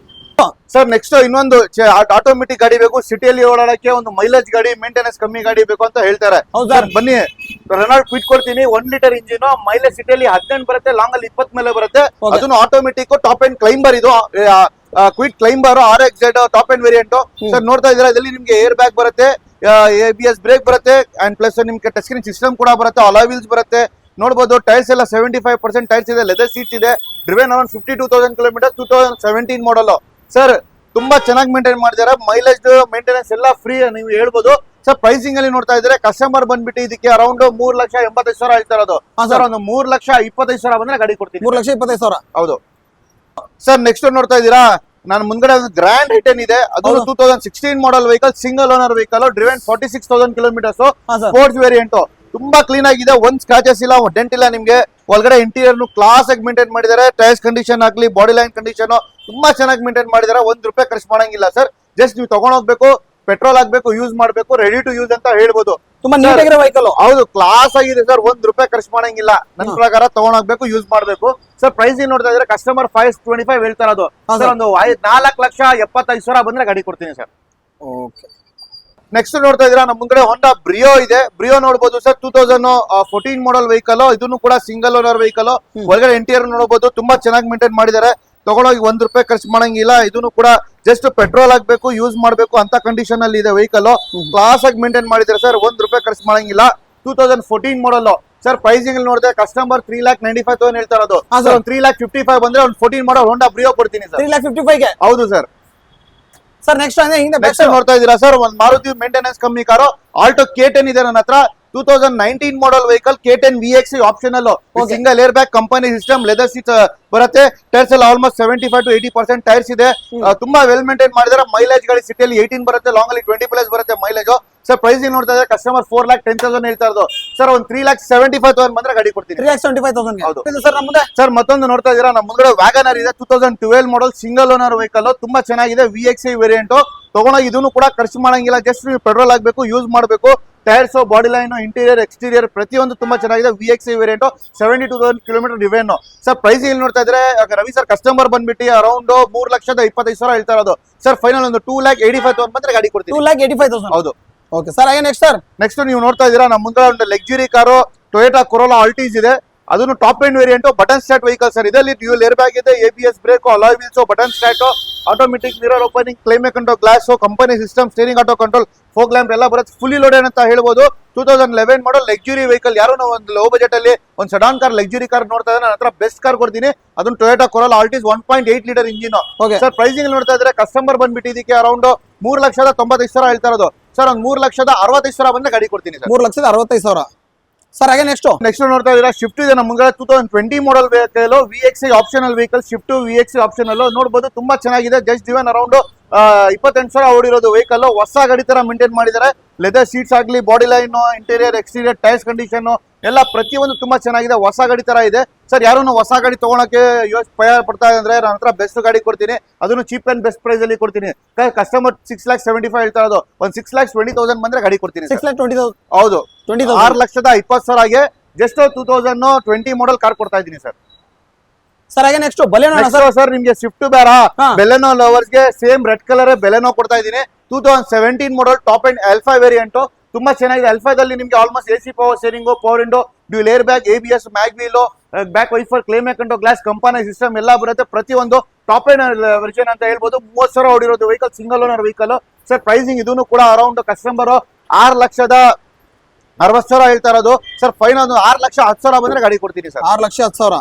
S1: ಸರ್ ನೆಕ್ಸ್ಟ್ ಇನ್ನೊಂದು ಆಟೋಮೆಟಿಕ್ ಗಾಡಿ ಬೇಕು, ಸಿಟಿಯಲ್ಲಿ ಓಡಾಡಕ್ಕೆ ಒಂದು ಮೈಲೇಜ್ ಗಾಡಿ, ಮೇಂಟೆನೆನ್ಸ್ ಕಮ್ಮಿ ಗಾಡಿ ಬೇಕು ಅಂತ ಹೇಳ್ತಾರೆ. ಬನ್ನಿ, ರೆನಾಲ್ಟ್ ಕ್ವಿಟ್ ಕೊಡ್ತೀನಿ. 1 ಲೀಟರ್ ಇಂಜಿನ್, ಮೈಲೇಜ್ ಸಿಟಿಯಲ್ಲಿ 18 ಬರುತ್ತೆ, ಲಾಂಗ್ ಅಲ್ಲಿ 20 ಮೇಲೆ ಬರುತ್ತೆ. ಅದನ್ನು ಆಟೋಮೆಟಿಕ್, ಟಾಪ್ ಅಂಡ್ ಕ್ಲೈಂಬರ್ ಇದು, Kwid Climber RXZ top end variant. Sir ನೋಡ್ತಾ ಇದ್ದೀರಾ, ಇದರಲ್ಲಿ ನಿಮ್ಗೆ ಏರ್ ಬ್ಯಾಗ್ ಬರುತ್ತೆ, ABS ಬ್ರೇಕ್ ಬರುತ್ತೆ, ಅಂಡ್ ಪ್ಲಸ್ ನಿಮ್ಗೆ ಟಚ್ ಸ್ಕ್ರೀನ್ ಸಿಸ್ಟಮ್ ಕೂಡ ಬರುತ್ತೆ, ಅಲಾಯ್ ವೀಲ್ಸ್ ಬರುತ್ತೆ. ನೋಡಬಹುದು, ಟೈರ್ಸ್ ಎಲ್ಲ 75% ಟೈರ್ಸ್ ಇದೆ, ಲೆದರ್ ಸೀಟ್ಸ್ ಇದೆ. ಡ್ರಿವೆನ್ ಅರೌಂಡ್ 52,000 ಕಿಲೋಮೀಟರ್, 2017 ಮಾಡಲ್. ಸರ್ ತುಂಬಾ ಚೆನ್ನಾಗಿ ಮೇಂಟೈನ್ ಮಾಡಿದ್ದಾರೆ, ಮೈಲೇಜ್ ಮೇಂಟೆನೆನ್ಸ್ ಎಲ್ಲ ಫ್ರೀ ನೀವು ಹೇಳ್ಬೋದು. ಸರ್ ಪ್ರೈಸಿಂಗ್ ಅಲ್ಲಿ ನೋಡ್ತಾ ಇದ್ರೆ ಕಸ್ಟಮರ್ ಬಂದ್ಬಿಟ್ಟು ಇದಕ್ಕೆ ಅರೌಂಡ್ 3,85,000 ಹೇಳ್ತಾ ಇರೋದು. ಸರ್ ಒಂದು 3,25,000 ಬಂದ್ರೆ ಗಾಡಿ ಕೊಡ್ತೀನಿ.
S2: 3,25,000.
S1: ಹೌದು ಸರ್. ನೆಕ್ಸ್ಟ್ ನೋಡ್ತಾ ಇದ್ದೀರಾ, ನಾನು ಮುಂದ್ಗಡೆ ಒಂದು ಗ್ರ್ಯಾಂಡ್ ಐಟನ್ ಇದೆ, ಅದು 2016 model vehicle, single owner vehicle, driven 46,000 kilometres, sports variant. ತುಂಬಾ ಕ್ಲೀನ್ ಆಗಿದೆ, ಒಂದ್ ಸ್ಕ್ರಾಚಸ್ ಇಲ್ಲ, ಡೆಂಟ್ ಇಲ್ಲ ನಿಮ್ಗೆ. ಒಳಗಡೆ ಇಂಟೀರಿಯರ್ ಕ್ಲಾಸ್ ಆಗಿ ಮೇಂಟೈನ್ ಮಾಡಿದ್ದಾರೆ, ಟೈರ್ಸ್ ಕಂಡೀಷನ್ ಆಗ್ಲಿ, ಬಾಡಿ ಲೈನ್ ಕಂಡೀಷನ್ ತುಂಬಾ ಚೆನ್ನಾಗಿ ಮೇಂಟೈನ್ ಮಾಡಿದ್ದಾರೆ. ₹1 ಖರ್ಚು ಮಾಡಂಗಿಲ್ಲ ಸರ್, ಜಸ್ಟ್ ನೀವು ತಗೊಂಡೋಗ್ಬೇಕು, ಪೆಟ್ರೋಲ್ ಹಾಕ್ಬೇಕು, ಯೂಸ್ ಮಾಡ್ಬೇಕು, ರೆಡಿ ಟು ಯೂಸ್ ಅಂತ ಹೇಳ್ಬೋದು.
S2: ತುಂಬಾ ನೀಟಾಗಿರೋ ವೆಹಿಕಲ್.
S1: ಹೌದು, ಕ್ಲಾಸ್ ಆಗಿದೆ ಸರ್, ₹1 ಖರ್ಚು ಮಾಡಂಗಿಲ್ಲ. ನನ್ನ ಪ್ರಕಾರ ತಗೊಂಡೋಗ್ಬೇಕು, ಯೂಸ್ ಮಾಡ್ಬೇಕು. ಸರ್ ಪ್ರೈಸಿಂಗ್ ನೋಡ್ತಾ ಇದ್ರೆ ಕಸ್ಟಮರ್ 525 ಹೇಳ್ತಾ ಇರೋದು. ಸರ್ ಒಂದು 4,75,000 ಬಂದ್ರೆ ಗಾಡಿ ಕೊಡ್ತೀನಿ ಸರ್. ನೆಕ್ಸ್ಟ್ ನೋಡ್ತಾ ಇದ್ದೀರಾ, ನಮ್ಮ ಮುಂದೆ ಹೋಂಡಾ ಬ್ರಿಯೋ ಇದೆ. ಬ್ರಿಯೋ ನೋಡಬಹುದು ಸರ್, 2014 ಮಾಡಲ್ ವೆಹಿಕಲ್, ಇದನ್ನು ಕೂಡ ಸಿಂಗಲ್ ಓನರ್ ವೆಹಿಕಲ್. ಒಳಗಡೆ ಇಂಟೀರಿಯರ್ ನೋಡಬಹುದು, ತುಂಬಾ ಚೆನ್ನಾಗಿ ಮೇಂಟೈನ್ ಮಾಡಿದ್ದಾರೆ. ತಗೊಂಡೋಗಿ ₹1 ಖರ್ಚು ಮಾಡಂಗಿಲ್ಲ. ಇದನ್ನು ಕೂಡ ಜಸ್ಟ್ ಪೆಟ್ರೋಲ್ ಹಾಕ್ಬೇಕು, ಯೂಸ್ ಮಾಡಬೇಕು ಅಂತ ಕಂಡೀಷನ್ ಅಲ್ಲಿ ಇದೆ ವೆಹಿಕಲ್. ಕ್ಲಾಸ್ ಆಗಿ ಮೇಂಟೈನ್ ಮಾಡಿದ್ದಾರೆ ಸರ್, ₹1 ಖರ್ಚು ಮಾಡಂಗಿಲ್ಲ. 2014 ಮಾಡಲ್. ಸರ್ ಪ್ರೈಸಿಂಗ್ ಅಲ್ಲಿ ನೋಡಿದ್ರೆ ಕಸ್ಟಮರ್ 3,95,000 ಹೇಳ್ತಾ ಇರೋದು. 3,55,000 ಬಂದ್ರೆ ಒಂದು 14 ಮಾಡಲ್ ಹೋಂಡಾ ಬ್ರಿಯೋ ಕೊಡ್ತೀನಿ ಸರ್.
S2: 3,55,000ಗೆ.
S1: ಹೌದು ಸರ್.
S2: ಸರ್ ನೆಕ್ಸ್ಟ್
S1: ನೋಡ್ತಾ ಇದ್ದೀರಾ ಸರ್, ಒಂದು ಮಾರುತಿ ಮೇಂಟೆನೆನ್ಸ್ ಕಮ್ಮಿ ಕಾರು, ಆಲ್ಟೋ K10 ಇದೆ ನನ್ನ ಹತ್ರ. 2019 ಮಾಡಲ್ vehicle, K10 VXA optional, single air bag, company system, leather seat ಬರುತ್ತೆ. ಟೈರ್ಸ್ ಎಲ್ಲ ಆಲ್ಮೋಸ್ಟ್ 75 to 80% ಟೈರ್ಸ್ ಇದೆ. ತುಂಬಾ ವೆಲ್ ಮೇಂಟೈನ್ ಮಾಡಿದ್ದಾರೆ. ಮೈಲೇಜ್ ಗಾಡಿ ಸಿಟಿಯಲ್ಲಿ 18 ಬರುತ್ತೆ, ಲಾಂಗ್ ಅಲ್ಲಿ 20+ ಬರುತ್ತೆ ಮೈಲೇಜ್. ಸರ್ ಪ್ರೈಸಿಂಗ್ ನೋಡ್ತಾ ಇದ್ದಾರೆ ಕಸ್ಟಮರ್ 4,10,000 ಹೇಳ್ತಾ ಇರೋದು. ಸರ್ ಒಂದು 3,75,000 ಬಂದ್ರೆ ಗಾಡಿ ಕೊಡ್ತೀನಿ.
S2: 3,75,000.
S1: ಹೌದು
S2: ಸರ್ ನಮ್ಮದೇ.
S1: ಸರ್ ಮತ್ತೊಂದು ನೋಡ್ತಾ ಇದ್ದೀರಾ, ನಮ್ಮ ಮುಂದೆ ವ್ಯಾಗನರ್ ಇದೆ, 2012 ಮಾಡಲ್, ಸಿಂಗಲ್ ಓನರ್ ವೆಹಿಕಲ್, ತುಂಬಾ ಚೆನ್ನಾಗಿದೆ, VXA ವೇರಿಯಂಟ್. ತಗೊಂಡೋಗಿ ಇದನ್ನು ಕೂಡ ಖರ್ಚು ಮಾಡಂಗಿಲ್ಲ, ಜಸ್ಟ್ ನೀವು ಪೆಟ್ರೋಲ್ ಹಾಕ್ಬೇಕು, ಯೂಸ್ ಮಾಡಬೇಕು. Tyres, body line, interior, exterior ಪ್ರತಿಯೊಂದು ತುಂಬಾ ಚೆನ್ನಾಗಿದೆ. VXA variant, 72,000 kilometre driven. Sir pricing ಇಲ್ಲಿ ನೋಡ್ತಾ ಇದ್ರೆ ರವಿ ಸರ್ ಕಸ್ಟಮರ್ ಬಂದ್ಬಿಟ್ಟು ಅರೌಂಡ್ 3,25,000 ಹೇಳ್ತಾ ಇರೋದು. ಸರ್ ಫೈನಲ್ ಒಂದು 2,85,000 ಬಂದ್ರೆ ಗಾಡಿ ಕೊಡ್ತೀನಿ.
S2: 2,85,000.
S1: ಹೌದು.
S2: ಓಕೆ ಸರ್, ಹಾಗೆ ನೆಕ್ಸ್ಟ್
S1: ನೀವು ನೋಡ್ತಾ ಇದ್ದೀರಾ, ನಮ್ಮ ಮುಂದೆ ಒಂದು luxury car Toyota Corolla Altis ಇದೆ. ಅದನ್ನು top end variant, button start vehicle sir. ಇದರಲ್ಲಿ ಡ್ಯೂಯಲ್ ಏರ್ ಬ್ಯಾಗ್ ಇದೆ, ABS brake, alloy wheels, button start, automatic mirror opening, climate control glass, company system, steering auto control, fog lamp ಎಲ್ಲ ಬರುತ್ತೆ. ಫುಲ್ಲಿ ಲೋಡೆಡ್ ಅಂತ ಹೇಳ್ಬೋದು. 2011 ಮಾಡಲ್ ಲಕ್ಸುರಿ ವೆಹಿಕಲ್. ಯಾರು ನಾವು ಒಂದು ಲೋ ಬಜೆಟ್ ಅಲ್ಲಿ ಒಂದು ಸಡಾನ್ ಕಾರ್, ಲಕ್ಸುರಿ ಕಾರ್ ನೋಡ್ತಾ ಇದ್ದಾರೆ, ನನ್ನ ಹತ್ರ ಬೆಸ್ಟ್ ಕಾರ್ ಕೊಡ್ತೀನಿ. ಅದನ್ನು Toyota Corolla Altis 1.8 litre engine. Sir pricing ನೋಡ್ತಾ ಇದ್ರೆ ಕಸ್ಟಮರ್ ಬಂದ್ಬಿಟ್ಟು ಇದಕ್ಕೆ ಅರೌಂಡ್ 3,95,000 ಹೇಳ್ತಾ ಇರೋದು. ಸರ್ ಒಂದು 3,65,000 ಬಂದ್ರೆ ಗಾಡಿ ಕೊಡ್ತೀನಿ ಸರ್.
S2: 3,65,000. ಸರ್ ಹಾಗೆ ನೆಕ್ಸ್ಟ್
S1: ನೋಡ್ತಾ ಇದ್ದೀರಾ, ಶಿಫ್ಟ್ ಇದೆ ನಮ್ಮ ಮುಂದೆ. 2020 ಮಾಡಲ್ vehicle, VXA optional vehicle, shift VXA optional ನೋಡಬಹುದು. ತುಂಬಾ ಚೆನ್ನಾಗಿದೆ, ಜಸ್ಟ್ ಡ್ರಿವೆನ್ ಅರೌಂಡ್ 28,000 ಓಡಿರೋದು ವೆಹಿಕಲ್. ಹೊಸ ಗಾಡಿ ತರ ಮೇಂಟೈನ್ ಮಾಡಿದ್ದಾರೆ. ಲೆದರ್ ಸೀಟ್ಸ್ ಆಗ್ಲಿ, body line, interior, exterior, tyres condition ಎಲ್ಲ ಪ್ರತಿಯೊಂದು ತುಂಬಾ ಚೆನ್ನಾಗಿದೆ, ಹೊಸ ಗಾಡಿ ತರ ಇದೆ ಸರ್. ಯಾರು ಹೊಸ ಗಾಡಿ ತಗೊಳಕ್ಕೆ ಭಯ ಪಡ್ತಾ ಅಂದ್ರೆ ನನ್ನ ಹತ್ರ ಬೆಸ್ಟ್ ಗಾಡಿ ಕೊಡ್ತೀನಿ, ಅದನ್ನು ಚೀಪ್ ಅಂಡ್ ಬೆಸ್ಟ್ ಪ್ರೈಸ್ ಅಲ್ಲಿ ಕೊಡ್ತೀನಿ. ಕಸ್ಟಮರ್ 6,75,000 ಹೇಳ್ತಾ ಇರೋದು, ಒಂದು 6,20,000 ಬಂದ್ರೆ ಗಾಡಿ ಕೊಡ್ತೀನಿ.
S2: 6,20,000
S1: ಹೌದು, 6,20,000 ಜಸ್ಟ್ 2020 ಮಾಡೆಲ್ ಕಾರ್ ಕೊಡ್ತಾ ಇದ್ದೀನಿ ಸರ್.
S2: ಸರ್ ಹಾಗೆ ನೆಕ್ಸ್ಟ್ ಬಲೆನೋ
S1: ಸರ್ ನಿಮ್ಗೆ ಸ್ವಿಫ್ಟ್ ಬೇಡ, ಬೆಲೆನೋ ಲವರ್ಸ್ ಗೆ ಸೇಮ್ ರೆಡ್ ಕಲರ್ ಬೆಲೆನೋ ಕೊಡ್ತಾ ಇದ್ದೀನಿ. 2017 model top and L5 variant ತುಂಬಾ ಚೆನ್ನಾಗಿದೆ. L5 ದಲ್ಲಿ ನಿಮ್ಗೆ almost AC power steering, power window, dual air bag, ABS, mag wheel, back wiper, climate control, glass, company system ಎಲ್ಲ ಬರುತ್ತೆ. ಪ್ರತಿಯೊಂದು ಟಾಪ್ ಅಂಡ್ ವರ್ಜನ್ ಅಂತ ಹೇಳ್ಬೋದು. 30,000 ಓಡಿರೋದು vehicle, single owner vehicle sir. Pricing ಇದನ್ನು ಕೂಡ ಅರೌಂಡ್ ಕಸ್ಟಮರ್ 6,60,000 ಹೇಳ್ತಾ ಇರೋದು ಸರ್. ಫೈನಲ್ 6,10,000 ಬಂದ್ರೆ ಗಾಡಿ ಕೊಡ್ತೀನಿ ಸರ್.
S2: 6,10,000.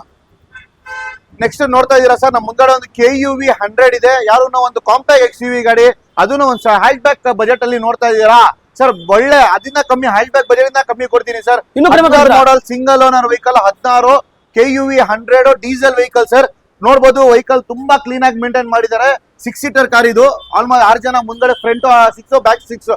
S1: ನೆಕ್ಸ್ಟ್ ನೋಡ್ತಾ ಇದೀರಾ ಸರ್, ನಮ್ಮ ಮುಂದೆ ಒಂದು KUV 100 ಇದೆ. ಯಾರು ಒಂದು ಕಾಂಪ್ಯಾಕ್ಟ್ XUV ಗಾಡಿ, ಅದನ್ನು ಒಂದು ಹ್ಯಾಚ್ ಬ್ಯಾಕ್ ಬಜೆಟ್ ಅಲ್ಲಿ ನೋಡ್ತಾ ಇದೀರಾ ಸರ್. ಒಳ್ಳೆ ಅದನ್ನ ಕಮ್ಮಿ ಹ್ಯಾಚ್ ಬ್ಯಾಕ್ ಬಜೆಟ್ ಇಂದ ಕಮ್ಮಿ ಕೊಡ್ತೀನಿ sir. Model single owner vehicle 16 KUV 100 diesel vehicle sir. ನೋಡ್ಬೋದು ವೆಹಿಕಲ್ ತುಂಬಾ ಕ್ಲೀನ್ ಆಗಿ ಮೇಂಟೈನ್ ಮಾಡಿದ್ದಾರೆ. 6 ಸೀಟರ್ ಕಾರ್ ಇದು. ಆಲ್ಮೋಸ್ಟ್ 6 ಜನ, ಮುಂದ್ಗಡೆ ಫ್ರಂಟ್ 6, ಬ್ಯಾಕ್ 6,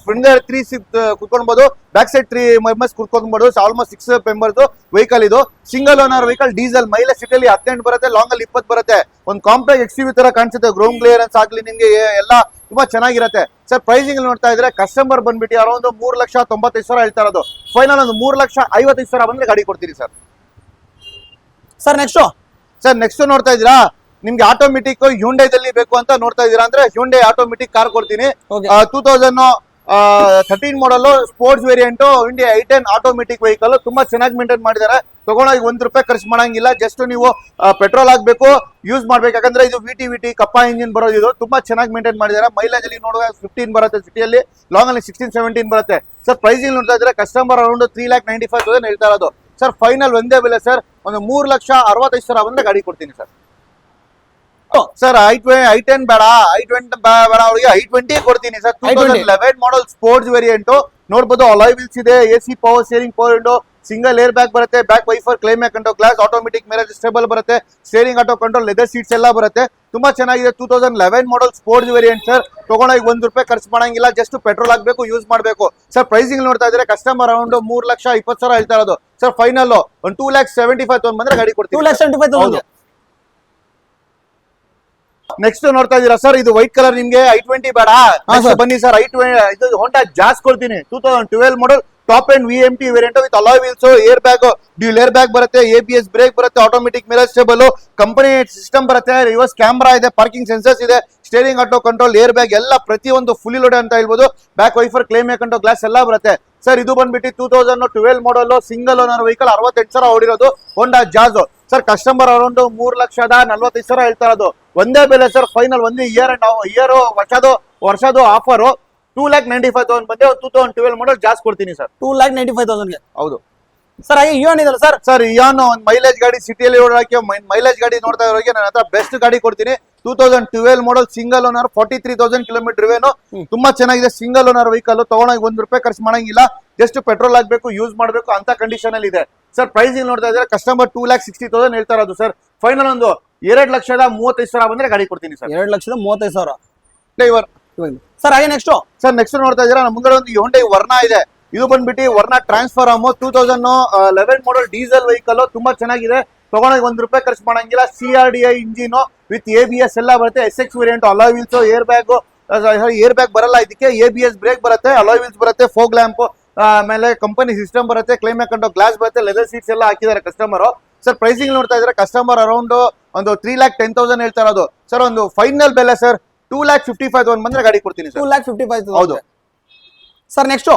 S1: ಫ್ರಂಟ್ 3 ಕುತ್ಕೊಳ್ಬಹುದು, ಬ್ಯಾಕ್ ಸೈಡ್ 3 ಮೆಂಬರ್ಸ್ ಕುತ್ಕೊಳ್ಬಹುದು. ಆಲ್ಮೋಸ್ಟ್ 6 ಮೆಂಬರ್ಸ್ ವೆಹಿಕಲ್ ಇದು. Single owner vehicle, diesel, mileage ಸಿಟಿಯಲ್ಲಿ 18 ಬರುತ್ತೆ, ಲಾಂಗ್ ಅಲ್ಲಿ 20 ಬರುತ್ತೆ. ಒಂದು ಕಾಂಪ್ಯಾಕ್ಟ್ XUV ತರ ಕಾಣಿಸುತ್ತೆ. ಗ್ರೌಂಡ್ ಕ್ಲಿಯರೆನ್ಸ್ ಆಗ್ಲಿ ನಿಮ್ಗೆ ಎಲ್ಲ ತುಂಬಾ ಚೆನ್ನಾಗಿರುತ್ತೆ ಸರ್. ಪ್ರೈಸಿಂಗ್ ನೋಡ್ತಾ ಇದ್ರೆ ಕಸ್ಟಮರ್ ಬಂದ್ಬಿಟ್ಟು ಅರೌಂಡ್ 3,95,000 ಹೇಳ್ತಾ ಇರೋದು. ಫೈನಲ್ ಒಂದು 3,50,000 ಬಂದ್ರೆ ಗಾಡಿ ಕೊಡ್ತೀರಿ ಸರ್. ನೆಕ್ಸ್ಟ್ ನೋಡ್ತಾ ಇದ್ದೀರಾ, ನಿಮ್ಗೆ ಆಟೋಮೆಟಿಕ್ ಹ್ಯುಂಡೈದಲ್ಲಿ ಬೇಕು ಅಂತ ನೋಡ್ತಾ ಇದೀರಾ ಅಂದ್ರೆ ಹ್ಯುಂಡೈ ಆಟೋಮೆಟಿಕ್ ಕಾರ್ ಕೊಡ್ತೀನಿ. 2013 model sports variant Hyundai i10 automatic vehicle. ತುಂಬಾ ಚೆನ್ನಾಗಿ ಮೇಂಟೈನ್ ಮಾಡಿದ್ದಾರೆ. ತಗೊಂಡೋಗಿ ₹1 ಖರ್ಚು ಮಾಡಂಗಿಲ್ಲ. ಜಸ್ಟ್ ನೀವು ಪೆಟ್ರೋಲ್ ಹಾಕ್ಬೇಕು, ಯೂಸ್ ಮಾಡ್ಬೇಕು. ಯಾಕಂದ್ರೆ ಇದು VT ಕಪ್ಪ ಇಂಜಿನ್ ಬರೋದು. ಇದು ತುಂಬಾ ಚೆನ್ನಾಗಿ ಮೇಂಟೈನ್ ಮಾಡಿದ್ದಾರೆ. ಮೈಲೇಜ್ ಅಲ್ಲಿ ನೋಡುವ 15 ಬರುತ್ತೆ, ಸಿಟಿಯಲ್ಲಿ ಲಾಂಗ್ ಅಲ್ಲಿ 16-17 ಬರುತ್ತೆ ಸರ್. ಪ್ರೈಸಿಂಗ್ ನೋಡ್ತಾ ಇದ್ರೆ ಕಸ್ಟಮರ್ ಅರೌಂಡ್ 3,95,000 ಹೇಳ್ತಾ ಇರೋದು ಸರ್. ಫೈನಲ್ ಒಂದೇ ಬೆಲೆ ಸರ್, ಒಂದು 3,65,000 ಬಂದ್ರೆ ಗಾಡಿ ಕೊಡ್ತೀನಿ ಸರ್. ಸರ್ i10 ಬೇಡ, i20 ಬೇಡ, ಅವ್ರಿಗೆ i20 ಕೊಡ್ತೀನಿ ಸರ್. 2011 ಮಾಡಲ್ ಸ್ಪೋರ್ಟ್ಸ್ ವೇರಿಯಂಟ್ ನೋಡ್ಬೋದು. ಅಲಾಯ್ ವೀಲ್ಸ್ ಇದೆ, AC power steering, power window, single air bag ಬರುತ್ತೆ, back wiper, climate control, glass, automatic mirror stable ಬರುತ್ತೆ, steering auto control, leather seats ಎಲ್ಲ ಬರುತ್ತೆ. ತುಂಬಾ ಚೆನ್ನಾಗಿದೆ. 2011 ಮಾಡಲ್ ಸ್ಪೋರ್ಟ್ಸ್ ವೇರಿಯಂಟ್ ಸರ್. ತಗೊಂಡೋಗಿ ₹1 ಖರ್ಚು ಮಾಡಂಗಿಲ್ಲ. ಜಸ್ಟ್ ಪೆಟ್ರೋಲ್ ಹಾಕ್ಬೇಕು, ಯೂಸ್ ಮಾಡಬೇಕು ಸರ್. ಪ್ರೈಸಿಂಗ್ ನೋಡ್ತಾ ಇದ್ರೆ ಕಸ್ಟಮರ್ ಅರೌಂಡ್ 3,20,000 ಹೇಳ್ತಾ ಇರೋದು ಸರ್. ಫೈನಲ್ ಒಂದು 2,75,000 ಬಂದ್ರೆ ಗಾಡಿ ಕೊಡ್ತೀವಿ.
S2: 2,75,000.
S1: ನೆಕ್ಸ್ಟ್ ನೋಡ್ತಾ ಇದೀರಾ ಸರ್, ಇದು ವೈಟ್ ಕಲರ್. ನಿಮ್ಗೆ i20 ಬೇಡ, ಬನ್ನಿ ಸರ್. ಇದು ಹೋಂಡಾ ಜಾಸ್ ಕೊಡ್ತೀನಿ. 2012 model top and VMT variant with alloy wheels, air bag, dual air bag ಬರುತ್ತೆ, ABS ಬ್ರೇಕ್ ಬರುತ್ತೆ, automatic mirror stable, company system ಬರುತ್ತೆ, ರಿವರ್ಸ್ ಕ್ಯಾಮ್ರಾ ಇದೆ, ಪಾರ್ಕಿಂಗ್ ಸೆನ್ಸರ್ಸ್ ಇದೆ, steering auto control, air bag ಎಲ್ಲ ಪ್ರತಿಯೊಂದು ಫುಲ್ಲಿ ಲೋಡ್ ಅಂತ ಹೇಳ್ಬೋದು. Back wiper, climate control, glass ಎಲ್ಲ ಬರುತ್ತೆ ಸರ್. ಇದು ಬಂದ್ಬಿಟ್ಟು 2012 ಮಾಡಲ್ ಸಿಂಗಲ್ ಓನರ್ ವೆಹಿಕಲ್, 68,000 ಓಡಿರೋದು ಹೋಂಡಾ ಜಾಜ್ ಸರ್. ಕಸ್ಟಮರ್ ಅರೌಂಡ್ 3,45,000 ಹೇಳ್ತಾ ಇರೋದು. ಒಂದೇ ಬೆಲೆ ಸರ್. ಫೈನಲ್ ಒಂದು ಇಯರ್ ವರ್ಷದ ಆಫರ್ 2,95,000 ಬಂದೆ. 2012 ಮಾಡಲ್ ಜಾಸ್ತಿ ಕೊಡ್ತೀನಿ ಸರ್.
S2: 2,95,000
S1: ಹೌದು
S2: ಸರ್. ಹಾಗೆ ಇಯಾನ್ ಇದಲ್ಲ ಸರ್.
S1: ಸರ್ ಇಯಾನ್ ಒಂದು ಮೈಲೇಜ್ ಗಾಡಿ, ಸಿಟಿಯಲ್ಲಿ ಓಡಾಡಕ್ಕೆ ಮೈಲೇಜ್ ಗಾಡಿ ನೋಡ್ತಾ ಇರೋರಿಗೆ ನನ್ನ ಹತ್ರ ಬೆಸ್ಟ್ ಗಾಡಿ ಕೊಡ್ತೀನಿ. 2012 ಮಾಡಲ್ ಸಿಂಗಲ್ ಓನರ್, 43,000 ಕಿಲೋಮೀಟರ್ ಇವೇನು. ತುಂಬಾ ಚೆನ್ನಾಗಿದೆ. Single owner vehicle. ತಗೊಂಡೋಗಿ ₹1 ಖರ್ಚು ಮಾಡಂಗಿಲ್ಲ. ಜಸ್ಟ್ ಪೆಟ್ರೋಲ್ ಹಾಕ್ಬೇಕು, ಯೂಸ್ ಮಾಡಬೇಕು ಅಂತ ಕಂಡೀಷನ್ ಅಲ್ಲಿ ಇದೆ ಸರ್. ಪ್ರೈಸಿಂಗ್ ನೋಡ್ತಾ ಇದ್ರೆ ಕಸ್ಟಮರ್ 2,60,000 ಹೇಳ್ತಾ ಇರೋದು ಸರ್. ಫೈನಲ್ ಒಂದು 2,35,000 ಬಂದ್ರೆ ಗಾಡಿ ಕೊಡ್ತೀನಿ ಸರ್.
S2: 2,35,000
S1: driver
S2: sir. ಹಾಗೆ ನೆಕ್ಸ್ಟ್
S1: ನೋಡ್ತಾ ಇದ್ದೀರಾ, ನಮ್ಮ ಮುಂದೆ ಒಂದು ಹ್ಯುಂಡೈ ವರ್ನಾ ಇದೆ. ಇದು ಬಂದ್ಬಿಟ್ಟು ವರ್ನಾ ಟ್ರಾನ್ಸ್ಫಾರ್ಮ್ 2011 ಮಾಡಲ್ ಡೀಸೆಲ್ ವೆಹಿಕಲ್. ತುಂಬಾ ಚೆನ್ನಾಗಿದೆ. ತಗೊಂಡೋಗಿ ₹1 ಖರ್ಚು ಮಾಡಂಗಿಲ್ಲ. CRDI ಇಂಜಿನ್ ವಿತ್ ABS ಎಲ್ಲ ಬರುತ್ತೆ. SX variant, alloy wheels, air bag ಬರಲ್ಲ ಇದಕ್ಕೆ. ABS ಬ್ರೇಕ್ ಬರುತ್ತೆ, ಅಲಾಯ್ ವೀಲ್ಸ್ ಬರುತ್ತೆ, ಫೋಗ್ ಲ್ಯಾಂಪ್, ಆಮೇಲೆ ಕಂಪನಿ ಸಿಸ್ಟಮ್ ಬರುತ್ತೆ, ಕ್ಲೈಮ್ ಕಂಟ್ರೋಲ್, ಗ್ಲಾಸ್ ಬರುತ್ತೆ, ಲೆದರ್ ಸೀಟ್ಸ್ ಎಲ್ಲ ಹಾಕಿದ್ದಾರೆ ಕಸ್ಟಮರ್ ಸರ್. ಪ್ರೈಸಿಂಗ್ ನೋಡ್ತಾ ಇದ್ರೆ ಕಸ್ಟಮರ್ ಅರೌಂಡ್ ಒಂದು 3,10,000 ಹೇಳ್ತಾ ಇರೋದು ಸರ್. ಒಂದು ಫೈನಲ್ ಬೆಲೆ ಸರ್ 2,55,000 ಬಂದ್ರೆ ಗಾಡಿ ಕೊಡ್ತೀನಿ ಸರ್.
S2: 2,55,000
S1: ಹೌದು
S2: ಸರ್.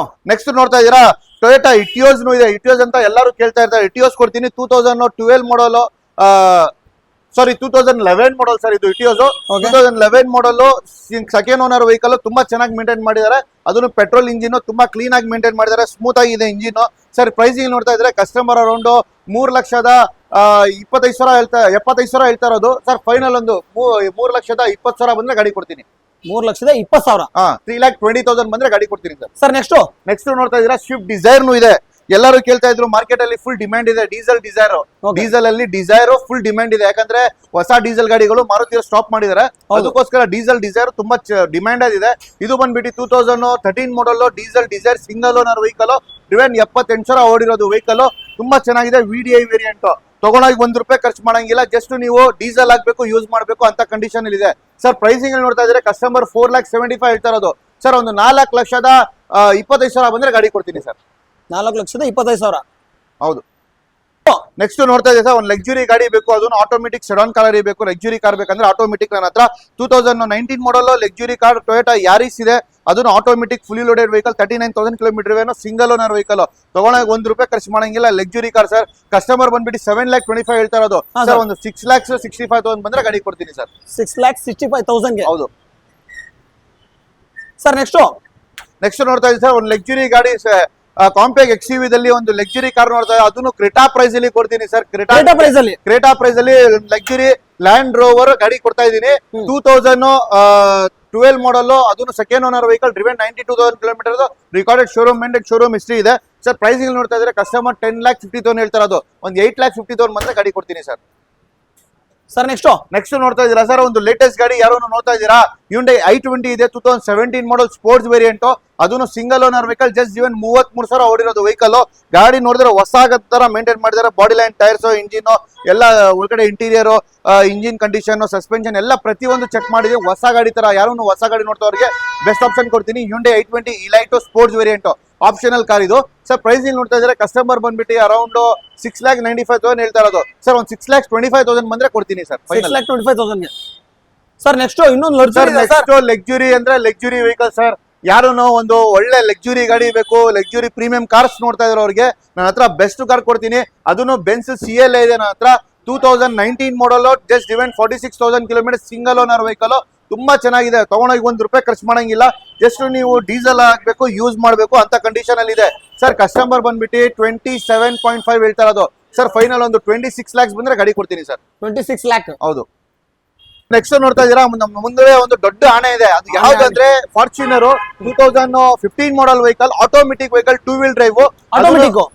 S2: ನೆಕ್ಸ್ಟ್
S1: ನೋಡ್ತಾ ಇದೀರಾ, ಟೊಯೋಟಾ ಇಟಿಯೋಸ್ ಇದೆ. ಇಟಿಯೋಸ್ ಅಂತ ಎಲ್ಲರೂ ಕೇಳ್ತಾ ಇರ್ತಾರೆ. ಇಟಿಯೋಸ್ ಕೊಡ್ತೀನಿ. 2012 ಮಾಡಲ್, 2011 ಮಾಡಲ್ ಸರ್. ಇದು Etios 2011 model second owner vehicle. ತುಂಬಾ ಚೆನ್ನಾಗಿ ಮೇಂಟೈನ್ ಮಾಡಿದ್ದಾರೆ. ಅದನ್ನು ಪೆಟ್ರೋಲ್ ಇಂಜಿನ್ ತುಂಬಾ ಕ್ಲೀನ್ ಆಗಿ ಮೇಂಟೈನ್ ಮಾಡಿದ್ದಾರೆ. ಸ್ಮೂತ್ ಆಗಿದೆ ಇಂಜಿನ್ ಸರ್. ಪ್ರೈಸಿಂಗ್ ನೋಡ್ತಾ ಇದ್ರೆ ಕಸ್ಟಮರ್ ಅರೌಂಡ್ 3,75,000 ಹೇಳ್ತಾ ಇರೋದು ಸರ್. ಫೈನಲ್ ಒಂದು 3,20,000 ಬಂದ್ರೆ ಗಾಡಿ ಕೊಡ್ತೀನಿ.
S2: 3,20,000
S1: 3,20,000 ಬಂದ್ರೆ ಗಾಡಿ ಕೊಡ್ತೀನಿ ಸರ್.
S2: ನೆಕ್ಸ್ಟ್
S1: ನೋಡ್ತಾ ಇದೀರಾ, ಸ್ವಿಫ್ಟ್ ಡಿಸೈರ್ ಇದೆ. ಎಲ್ಲರೂ ಕೇಳ್ತಾ ಇದ್ರು ಮಾರ್ಕೆಟ್ ಅಲ್ಲಿ ಫುಲ್ ಡಿಮ್ಯಾಂಡ್ ಇದೆ ಡೀಸೆಲ್ ಡಿಸೈರ್. ಡೀಸೆಲ್ ಅಲ್ಲಿ ಡಿಸೈರ್ ಫುಲ್ ಡಿಮ್ಯಾಂಡ್ ಇದೆ, ಯಾಕಂದ್ರೆ ಹೊಸ ಡೀಸೆಲ್ ಗಾಡಿಗಳು ಮಾರುತಿ ಸ್ಟಾಪ್ ಮಾಡಿದ್ದಾರೆ. ಅದಕ್ಕೋಸ್ಕರ ಡೀಸೆಲ್ ಡಿಸೈರ್ ತುಂಬಾ ಡಿಮ್ಯಾಂಡ್ ಇದೆ. ಇದು ಬಂದ್ಬಿಟ್ಟು 2013 model diesel Dzire single owner vehicle, driven 78,000 ಓಡಿರೋದು ವೆಹಿಕಲ್. ತುಂಬಾ ಚೆನ್ನಾಗಿದೆ. VDI ವೇರಿಯಂಟ್ ತಗೊಂಡೋಗಿ ₹1 ಖರ್ಚು ಮಾಡಂಗಿಲ್ಲ. ಜಸ್ಟ್ ನೀವು ಡೀಸೆಲ್ ಹಾಕ್ಬೇಕು, ಯೂಸ್ ಮಾಡಬೇಕು ಅಂತ ಕಂಡೀಷನ್ ಇದೆ ಸರ್. ಪ್ರೈಸಿಂಗ್ ನೋಡ್ತಾ ಇದ್ರೆ ಕಸ್ಟಮರ್ 4,75,000 ಹೇಳ್ತಾ ಇರೋದು ಸರ್. ಒಂದು 4,25,000 ಬಂದ್ರೆ ಗಾಡಿ ಕೊಡ್ತೀನಿ ಸರ್.
S2: 4,25,000.
S1: ಹೌದು. ನೆಕ್ಸ್ಟ್ ನೋಡ್ತಾ ಇದೆ ಸರ್, ಒಂದು ಲಕ್ಸುರಿ ಗಾಡಿ ಬೇಕು, ಅದನ್ನು ಆಟೋಮೆಟಿಕ್ ಸೆಡಾನ್ ಕಾರ್ ಬೇಕು. ಲಕ್ಸುರಿ ಕಾರ್ ಬೇಕಂದ್ರೆ ಆಟೋಮೆಟಿಕ್ ನನ್ನ ಹತ್ರ 2019 model luxury car Toyota Yaris ಇದೆ. ಅದನ್ನು automatic fully loaded vehicle, 39,000 kilometre ಇವೇನೋ, ಸಿಂಗಲ್ ಓನರ್ ವೆಹಿಕಲ್. ತಗೊಳಕ್ ₹1 ಖರ್ಚು ಮಾಡಂಗಿಲ್ಲ. Luxury car sir. ಕಸ್ಟಮರ್ ಬಂದ್ಬಿಟ್ಟು 7,25,000 ಹೇಳ್ತಾ ಇರೋದು ಸರ್. ಒಂದು 6,65,000 ಬಂದ್ರೆ ಗಾಡಿ ಕೊಡ್ತೀನಿ ಸರ್.
S2: 6,65,000
S1: ಹೌದು
S2: ಸರ್. ನೆಕ್ಸ್ಟ್
S1: ನೋಡ್ತಾ ಇದ್ದೀವಿ ಸರ್, ಒಂದು ಲಕ್ಸುರಿ ಗಾಡಿ ಕಾಂಪ್ಯಾಕ್ಟ್ XUV ದಲ್ಲಿ ಒಂದು ಲಕ್ಸುರಿ ಕಾರ್ ನೋಡ್ತಾ ಇದ್ದೀವಿ. ಅದನ್ನು ಕ್ರೆಟಾ ಪ್ರೈಸ್ ಅಲ್ಲಿ ಕೊಡ್ತೀನಿ ಸರ್. ಕ್ರೆಟಾ ಪ್ರೈಸ್ ಅಲ್ಲಿ ಲಕ್ಸುರಿ ಲ್ಯಾಂಡ್ ರೋವರ್ ಗಾಡಿ ಕೊಡ್ತಾ ಇದ್ದೀನಿ. 2012 ಮಾಡಲ್, ಅದನ್ನು second owner vehicle, driven 92,000 kilometre, recorded showroom maintained showroom history ಇದೆ ಸರ್. ಪ್ರೈಸಿಂಗ್ ನೋಡ್ತಾ ಇದ್ರೆ ಕಸ್ಟಮರ್ 10,50,000 ಹೇಳ್ತಾ ಇರೋದು. ಒಂದು 8,50,000 ಬಂದ್ರೆ ಗಾಡಿ ಕೊಡ್ತೀನಿ ಸರ್. ನೆಕ್ಸ್ಟ್ ನೋಡ್ತಾ ಇದ್ದೀರಾ ಸರ್, ಒಂದು ಲೇಟೆಸ್ಟ್ ಗಾಡಿ ಯಾರು ನೋಡ್ತಾ ಇದ್ದೀರಾ, Hyundai i20 ಇದೆ, 2017 ಮಾಡಲ್ ಸ್ಪೋರ್ಟ್ಸ್ ವೇರಿಯಂಟ್. ಅದನ್ನು ಸಿಂಗಲ್ ಓನರ್ ವೆಹಿಕಲ್, ಜಸ್ಟ್ ಇವನ್ 33,000 ಓಡಿರೋದು ವೆಹಿಕಲ್. ಗಾಡಿ ನೋಡಿದ್ರೆ ಹೊಸ ತರ ಮೇಂಟೈನ್ ಮಾಡಿದ್ದಾರೆ. ಬಾಡಿ ಲೈನ್, ಟೈರ್ಸ್, ಇಂಜಿನ್ ಎಲ್ಲ ಒಳಗಡೆ, ಇಂಟೀರಿಯರ್, ಇಂಜಿನ್ ಕಂಡೀಷನ್, ಸಸ್ಪೆನ್ಷನ್ ಎಲ್ಲ ಪ್ರತಿಯೊಂದು ಚೆಕ್ ಮಾಡಿದೀವಿ. ಹೊಸ ಗಾಡಿ ತರ ಯಾರು ಹೊಸ ಗಾಡಿ ನೋಡ್ತವ್ರಿಗೆ ಬೆಸ್ಟ್ ಆಪ್ಷನ್ ಕೊಡ್ತೀನಿ. Hyundai i20 elite sports variant, optional car ಇದು ಸರ್. ಪ್ರೈಸಿಂಗ್ ನೋಡ್ತಾ ಇದ್ರೆ ಕಸ್ಟಮರ್ ಬಂದ್ಬಿಟ್ಟು ಅರೌಂಡ್ 6,95,000 ಹೇಳ್ತಾ ಇರೋದು ಸರ್. ಒಂದು 6,25,000 ಬಂದ್ರೆ ಕೊಡ್ತೀನಿ ಸರ್.
S2: 6,25,000 ಸರ್. ನೆಕ್ಸ್ಟ್ ಇನ್ನೊಂದು
S1: ಲಕ್ಸುರಿ ಅಂದ್ರೆ ಲಕ್ಸುರಿ ವೆಹಿಕಲ್ ಸರ್. ಯಾರು ಒಂದು ಒಳ್ಳೆ ಲಕ್ಸುರಿ ಗಾಡಿ ಬೇಕು, ಲಕ್ಸುರಿ ಪ್ರೀಮಿಯಂ ಕಾರ್ಸ್ ನೋಡ್ತಾ ಇದ್ರು ಅವ್ರಿಗೆ ನನ್ನ ಹತ್ರ ಬೆಸ್ಟ್ ಕಾರ್ ಕೊಡ್ತೀನಿ. ಅದನ್ನು ಬೆನ್ಸ್ CLA ಇದೆ ನನ್ನ ಹತ್ರ, 2019 model, just driven 46,000 kilometre, single owner vehicle. ತುಂಬಾ ಚೆನ್ನಾಗಿದೆ. ತಗೊಂಡೋಗಿ ₹1 ಖರ್ಚು ಮಾಡಂಗಿಲ್ಲ. ಜಸ್ಟ್ ನೀವು ಡೀಸೆಲ್ ಹಾಕ್ಬೇಕು, ಯೂಸ್ ಮಾಡಬೇಕು ಅಂತ ಕಂಡೀಷನ್ ಅಲ್ಲಿ ಇದೆ ಸರ್. ಕಸ್ಟಮರ್ ಬಂದ್ಬಿಟ್ಟು 27.5 ಹೇಳ್ತಾ ಇರೋದು ಸರ್. ಫೈನಲ್ ಒಂದು 26 lakhs ಬಂದ್ರೆ ಗಾಡಿ ಕೊಡ್ತೀನಿ ಸರ್.
S2: 26 lakh.
S1: ಹೌದು. ನೆಕ್ಸ್ಟ್ ನೋಡ್ತಾ ಇದೀರಾ, ನಮ್ಮ ಮುಂದೆ ಒಂದು ದೊಡ್ಡ ಆಣೆ ಇದೆ. ಅದು ಯಾವ್ದಂದ್ರೆ Fortuner 2015 model vehicle, automatic vehicle, 2 wheel drive.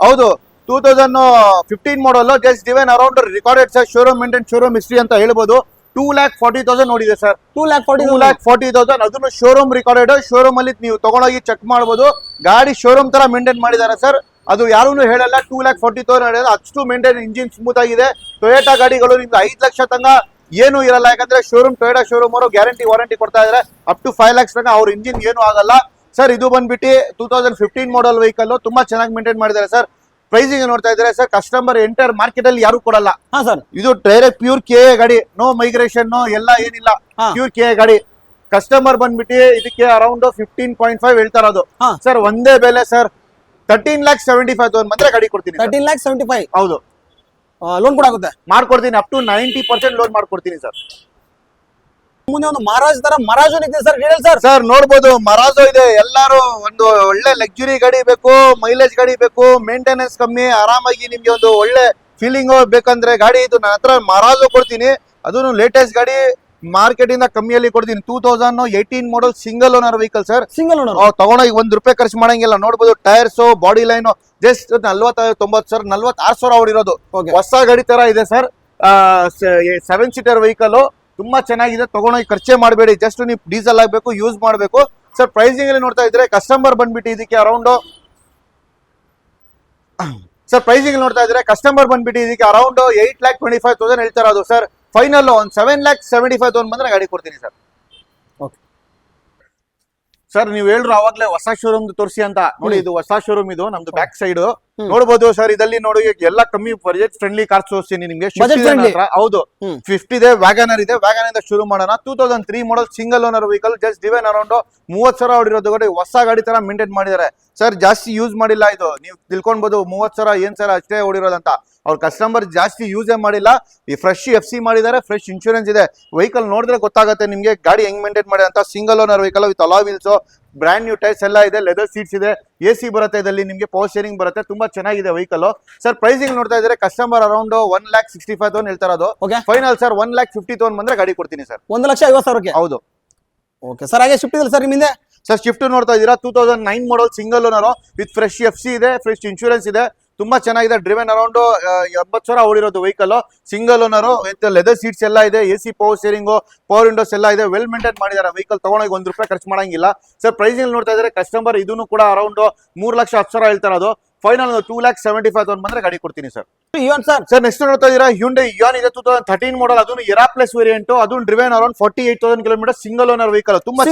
S1: ಹೌದು, 2015 model, just driven around recorded sir, showroom maintain showroom history ಅಂತ ಹೇಳ್ಬೋದು. 2,40,000 ನೋಡಿದೆ ಸರ್. 2,40,000. ಅದನ್ನು ಶೋರೂಮ್ ರಿಕಾರ್ಡೆಡ್. ಶೋರೂಮ್ ಅಲ್ಲಿ ನೀವು ತಗೊಂಡೋಗಿ ಚೆಕ್ ಮಾಡಬಹುದು. ಗಾಡಿ ಶೋರೂಮ್ ತರ ಮೇಂಟೈನ್ ಮಾಡಿದ್ದಾರೆ ಸರ್. ಅದು ಯಾರು ಹೇಳಲ್ಲ. 2,40,000 ಅಷ್ಟು ಮೇಂಟೈನ್, ಇಂಜಿನ್ ಸ್ಮೂತ್ ಆಗಿದೆ. ಟೊಯೋಟಾ ಗಾಡಿಗಳು ನಿಮ್ಗೆ 5 ಲಕ್ಷ ತನಕ ಏನು ಇರಲ್ಲ, ಯಾಕಂದ್ರೆ ಶೋರೂಮ್, ಟೊಯೋಟಾ ಶೋರೂಮ್ ಅವರು ಗ್ಯಾರಂಟಿ ವಾರಂಟಿ ಕೊಡ್ತಾ ಇದಾರೆ. ಅಪ್ ಟು 5 lakhs ತನಕ ಅವ್ರ ಇಂಜಿನ್ ಏನು ಆಗಲ್ಲ ಸರ್. ಇದು ಬಂದ್ಬಿಟ್ಟು 2015 ಮಾಡಲ್ ವೆಹಿಕಲ್, ತುಂಬಾ ಚೆನ್ನಾಗಿ ಮೇಂಟೈನ್ ಮಾಡಿದ್ದಾರೆ ಸರ್. ಪ್ರೈಸಿಂಗ್ ನೋಡ್ತಾ ಇದ್ದಾರೆ ಸರ್, ಕಸ್ಟಮರ್ ಎಂಟರ್ ಮಾರ್ಕೆಟ್ ಅಲ್ಲಿ ಯಾರು ಕೊಡಲ್ಲ
S2: ಸರ್.
S1: ಇದು ಡೈರೆಕ್ಟ್ ಪ್ಯೂರ್ KA ಗಾಡಿ, ನೋ ಮೈಗ್ರೇಷನ್ ಎಲ್ಲ ಏನಿಲ್ಲ, ಪ್ಯೂರ್ KA ಗಾಡಿ. ಕಸ್ಟಮರ್ ಬಂದ್ಬಿಟ್ಟು ಇದಕ್ಕೆ ಅರೌಂಡ್ 15.5 ಹೇಳ್ತಾ ಇರೋದು ಸರ್. ಒಂದೇ ಬೆಲೆ ಸರ್, 13,75,000 ಬಂದ್ರೆ ಗಾಡಿ ಕೊಡ್ತೀನಿ.
S2: 13,75,000.
S1: ಹೌದು.
S2: ಲೋನ್ ಕೂಡ ಆಗುತ್ತೆ,
S1: ಮಾಡ್ಕೊಡ್ತೀನಿ. ಅಪ್ ಟು 90% ಲೋನ್ ಮಾಡ್ಕೊಡ್ತೀನಿ ಸರ್.
S2: ಮುಂದೆ ಒಂದು ಮಹಾರಾಜ್ ತರ ಮರಾಜು ಇದೆ ಸರ್. ಡೀಟೇಲ್
S1: ಸರ್ ನೋಡ್ಬೋದು, ಮರಾಜೋ ಇದೆ. ಎಲ್ಲಾರು ಒಂದು ಒಳ್ಳೆ ಲಕ್ಸುರಿ ಗಾಡಿ ಬೇಕು, ಮೈಲೇಜ್ ಗಾಡಿ ಬೇಕು, ಮೇಂಟೆನೆನ್ಸ್ ಕಮ್ಮಿ, ಆರಾಮಾಗಿ ನಿಮ್ಗೆ ಒಂದು ಒಳ್ಳೆ ಫೀಲಿಂಗ್ ಬೇಕಂದ್ರೆ ಗಾಡಿ ಇದು ನನ್ನ ಹತ್ರ ಮರಾಜೋ ಕೊಡ್ತೀನಿ. ಅದನ್ನು ಲೇಟೆಸ್ಟ್ ಗಾಡಿ, ಮಾರ್ಕೆಟ್ ಇಂದ ಕಮ್ಮಿಯಲ್ಲಿ ಕೊಡ್ತೀನಿ. 2018 ಮಾಡಲ್ single owner vehicle sir.
S2: Single owner.
S1: ತಗೊಂಡೋಗಿ ₹1 ಖರ್ಚು ಮಾಡಂಗಿಲ್ಲ. ನೋಡ್ಬೋದು, ಟೈರ್ಸ್, ಬಾಡಿ ಲೈನ್, ಜಸ್ಟ್ 40-90 46,000 ಓಡಿರೋದು. ಹೊಸ ಗಾಡಿ ತರ ಇದೆ ಸರ್. 7 ಸೀಟರ್ ವೆಹಿಕಲ್, ತುಂಬಾ ಚೆನ್ನಾಗಿದೆ. ತಗೊಂಡೋಗಿ ಖರ್ಚೆ ಮಾಡಬೇಡಿ. ಜಸ್ಟ್ ನೀವು ಡೀಸೆಲ್ ಆಗ್ಬೇಕು, ಯೂಸ್ ಮಾಡಬೇಕು ಸರ್. ಪ್ರೈಸಿಂಗ್ ಅಲ್ಲಿ ನೋಡ್ತಾ ಇದ್ರೆ ಕಸ್ಟಮರ್ ಬಂದ್ಬಿಟ್ಟು ಇದಕ್ಕೆ ಅರೌಂಡ್ ಸರ್, ಪ್ರೈಸಿಂಗ್ ನೋಡ್ತಾ ಇದ್ರೆ ಕಸ್ಟಮರ್ ಬಂದ್ಬಿಟ್ಟು ಇದಕ್ಕೆ ಅರೌಂಡ್ 8,25,000 ಹೇಳ್ತಾ ಇರೋದು ಸರ್. ಫೈನಲ್ ಒಂದು 7,75,000 ಬಂದ್ರೆ ಗಾಡಿ ಕೊಡ್ತೀನಿ ಸರ್. ಸರ್ ನೀವು ಹೇಳ್ರು ಅವಾಗ್ಲೇ ಹೊಸ ಶೋರೂಮ್ ತೋರಿಸಿ ಅಂತ. ನೋಡಿ, ಇದು ಹೊಸ ಶೋರೂಮ್, ಇದು ನಮ್ದು ಬ್ಯಾಕ್ ಸೈಡ್ ನೋಡಬಹುದು ಸರ್. ಇದಲ್ಲಿ ನೋಡಿ ಎಲ್ಲ ಕಮ್ಮಿ ಬಜೆಟ್ ಫ್ರೆಂಡ್ಲಿ ಕಾರ್ಸ್ ತೋರಿಸ್ತೀನಿ ನಿಮ್ಗೆ. ಹೌದು, 50 ಇದೆ, ವ್ಯಾಗನರ್ ಇದೆ. ವ್ಯಾಗನರ್ ಇಂದ ಶುರು ಮಾಡೋಣ. 2003 ಮಾಡಲ್ single owner vehicle, just divine around 30,000 ಹೊಡಿರೋದು ಗಾಡಿ. ಹೊಸ ಗಾಡಿ ತರ ಮೇಂಟೈನ್ ಮಾಡಿದ್ದಾರೆ ಸರ್. ಜಾಸ್ತಿ ಯೂಸ್ ಮಾಡಿಲ್ಲ. ಇದು ನೀವು ತಿಳ್ಕೊಳ್ಬಹುದು 30,000 ಏನ್ ಸರ್ ಅಷ್ಟೇ ಹೊಡಿರೋದಂತ. ಅವ್ರ ಕಸ್ಟಮರ್ ಜಾಸ್ತಿ ಯೂಸೇ ಮಾಡಿಲ್ಲ. ಈ ಫ್ರೆಶ್ FC ಮಾಡಿದ್ದಾರೆ, ಫ್ರೆಶ್ ಇನ್ಶೂರೆನ್ಸ್ ಇದೆ. ವೆಹಿಕಲ್ ನೋಡಿದ್ರೆ ಗೊತ್ತಾಗುತ್ತೆ ನಿಮ್ಗೆ ಗಾಡಿ ಹೆಂಗ್ ಮೇಂಟೈನ್ ಮಾಡಿ ಅಂತ. Single owner vehicle with alloy wheels, brand new tyres ಎಲ್ಲ ಇದೆ. ಲೆದರ್ ಸೀಟ್ಸ್ ಇದೆ, AC ಬರುತ್ತೆ ಇದರಲ್ಲಿ ನಿಮ್ಗೆ, ಪವರ್ ಶೇರಿಂಗ್ ಬರುತ್ತೆ. ತುಂಬಾ ಚೆನ್ನಾಗಿದೆ ವೆಹಿಕಲ್ ಸರ್. ಪ್ರೈಸಿಂಗ್ ನೋಡ್ತಾ ಇದ್ರೆ ಕಸ್ಟಮರ್ ಅರೌಂಡ್ 1,65,000 ಹೇಳ್ತಾ ಇರೋದು. ಫೈನಲ್ ಸರ್ 1,50,000 ಬಂದ್ರೆ ಗಾಡಿ ಕೊಡ್ತೀನಿ ಸರ್.
S2: 1,50,000.
S1: ಹೌದು.
S2: ಓಕೆ ಸರ್, ಹಾಗೆ ಶಿಫ್ಟ್ ಇದೆ ಸರ್ ನಿಮ್ಮಿಂದ.
S1: ಸರ್ ಸ್ವಿಫ್ಟ್ ನೋಡ್ತಾ ಇದ್ದೀರಾ 2009 model single owner with fresh FC ಇದೆ, ಫ್ರೆಶ್ ಇನ್ಶೂರೆನ್ಸ್ ಇದೆ, ತುಂಬಾ ಚೆನ್ನಾಗಿದೆ. ಡ್ರಿವೆನ್ ಅರೌಂಡ್ 80,000 ಓಡಿರೋದು vehicle, single owner with leather seats ಎಲ್ಲ ಇದೆ, AC power steering, power windows ಎಲ್ಲ ಇದೆ, ವೆಲ್ ಮೇಂಟೈನ್ ಮಾಡಿದ್ದಾರೆ. ವೆಹಿಕಲ್ ತಗೊಂಡೋಗಿ ₹1 ಖರ್ಚು ಮಾಡಂಗಿಲ್ಲ ಸರ್. ಪ್ರೈಸಿಂಗ್ ನೋಡ್ತಾ ಇದ್ದಾರೆ ಕಸ್ಟಮರ್, ಇದನ್ನು ಕೂಡ ಅರೌಂಡ್ 3,10,000 ಹೇಳ್ತಾರೆ. ಅದು ಫೈನಲ್ 2,75,000 ಬಂದ್ರೆ ಗಾಡಿ ಕೊಡ್ತೀನಿ ಸರ್.
S2: ಇವನ್ ಸರ್
S1: ಸರ್ ನೆಕ್ಸ್ಟ್ ನೋಡ್ತಾ ಇದೀರಾ ಹ್ಯುಂಡೈ ಇಯಾನ್ ಇದೆ 2013 ಮಾಡಲ್, ಅದನ್ನು ಎರಾ ಪ್ಲಸ್ ವೇರಿಯಂಟ್, ಅದನ್ನು driven around 48,000 kilometre, single owner vehicle, ತುಂಬಾ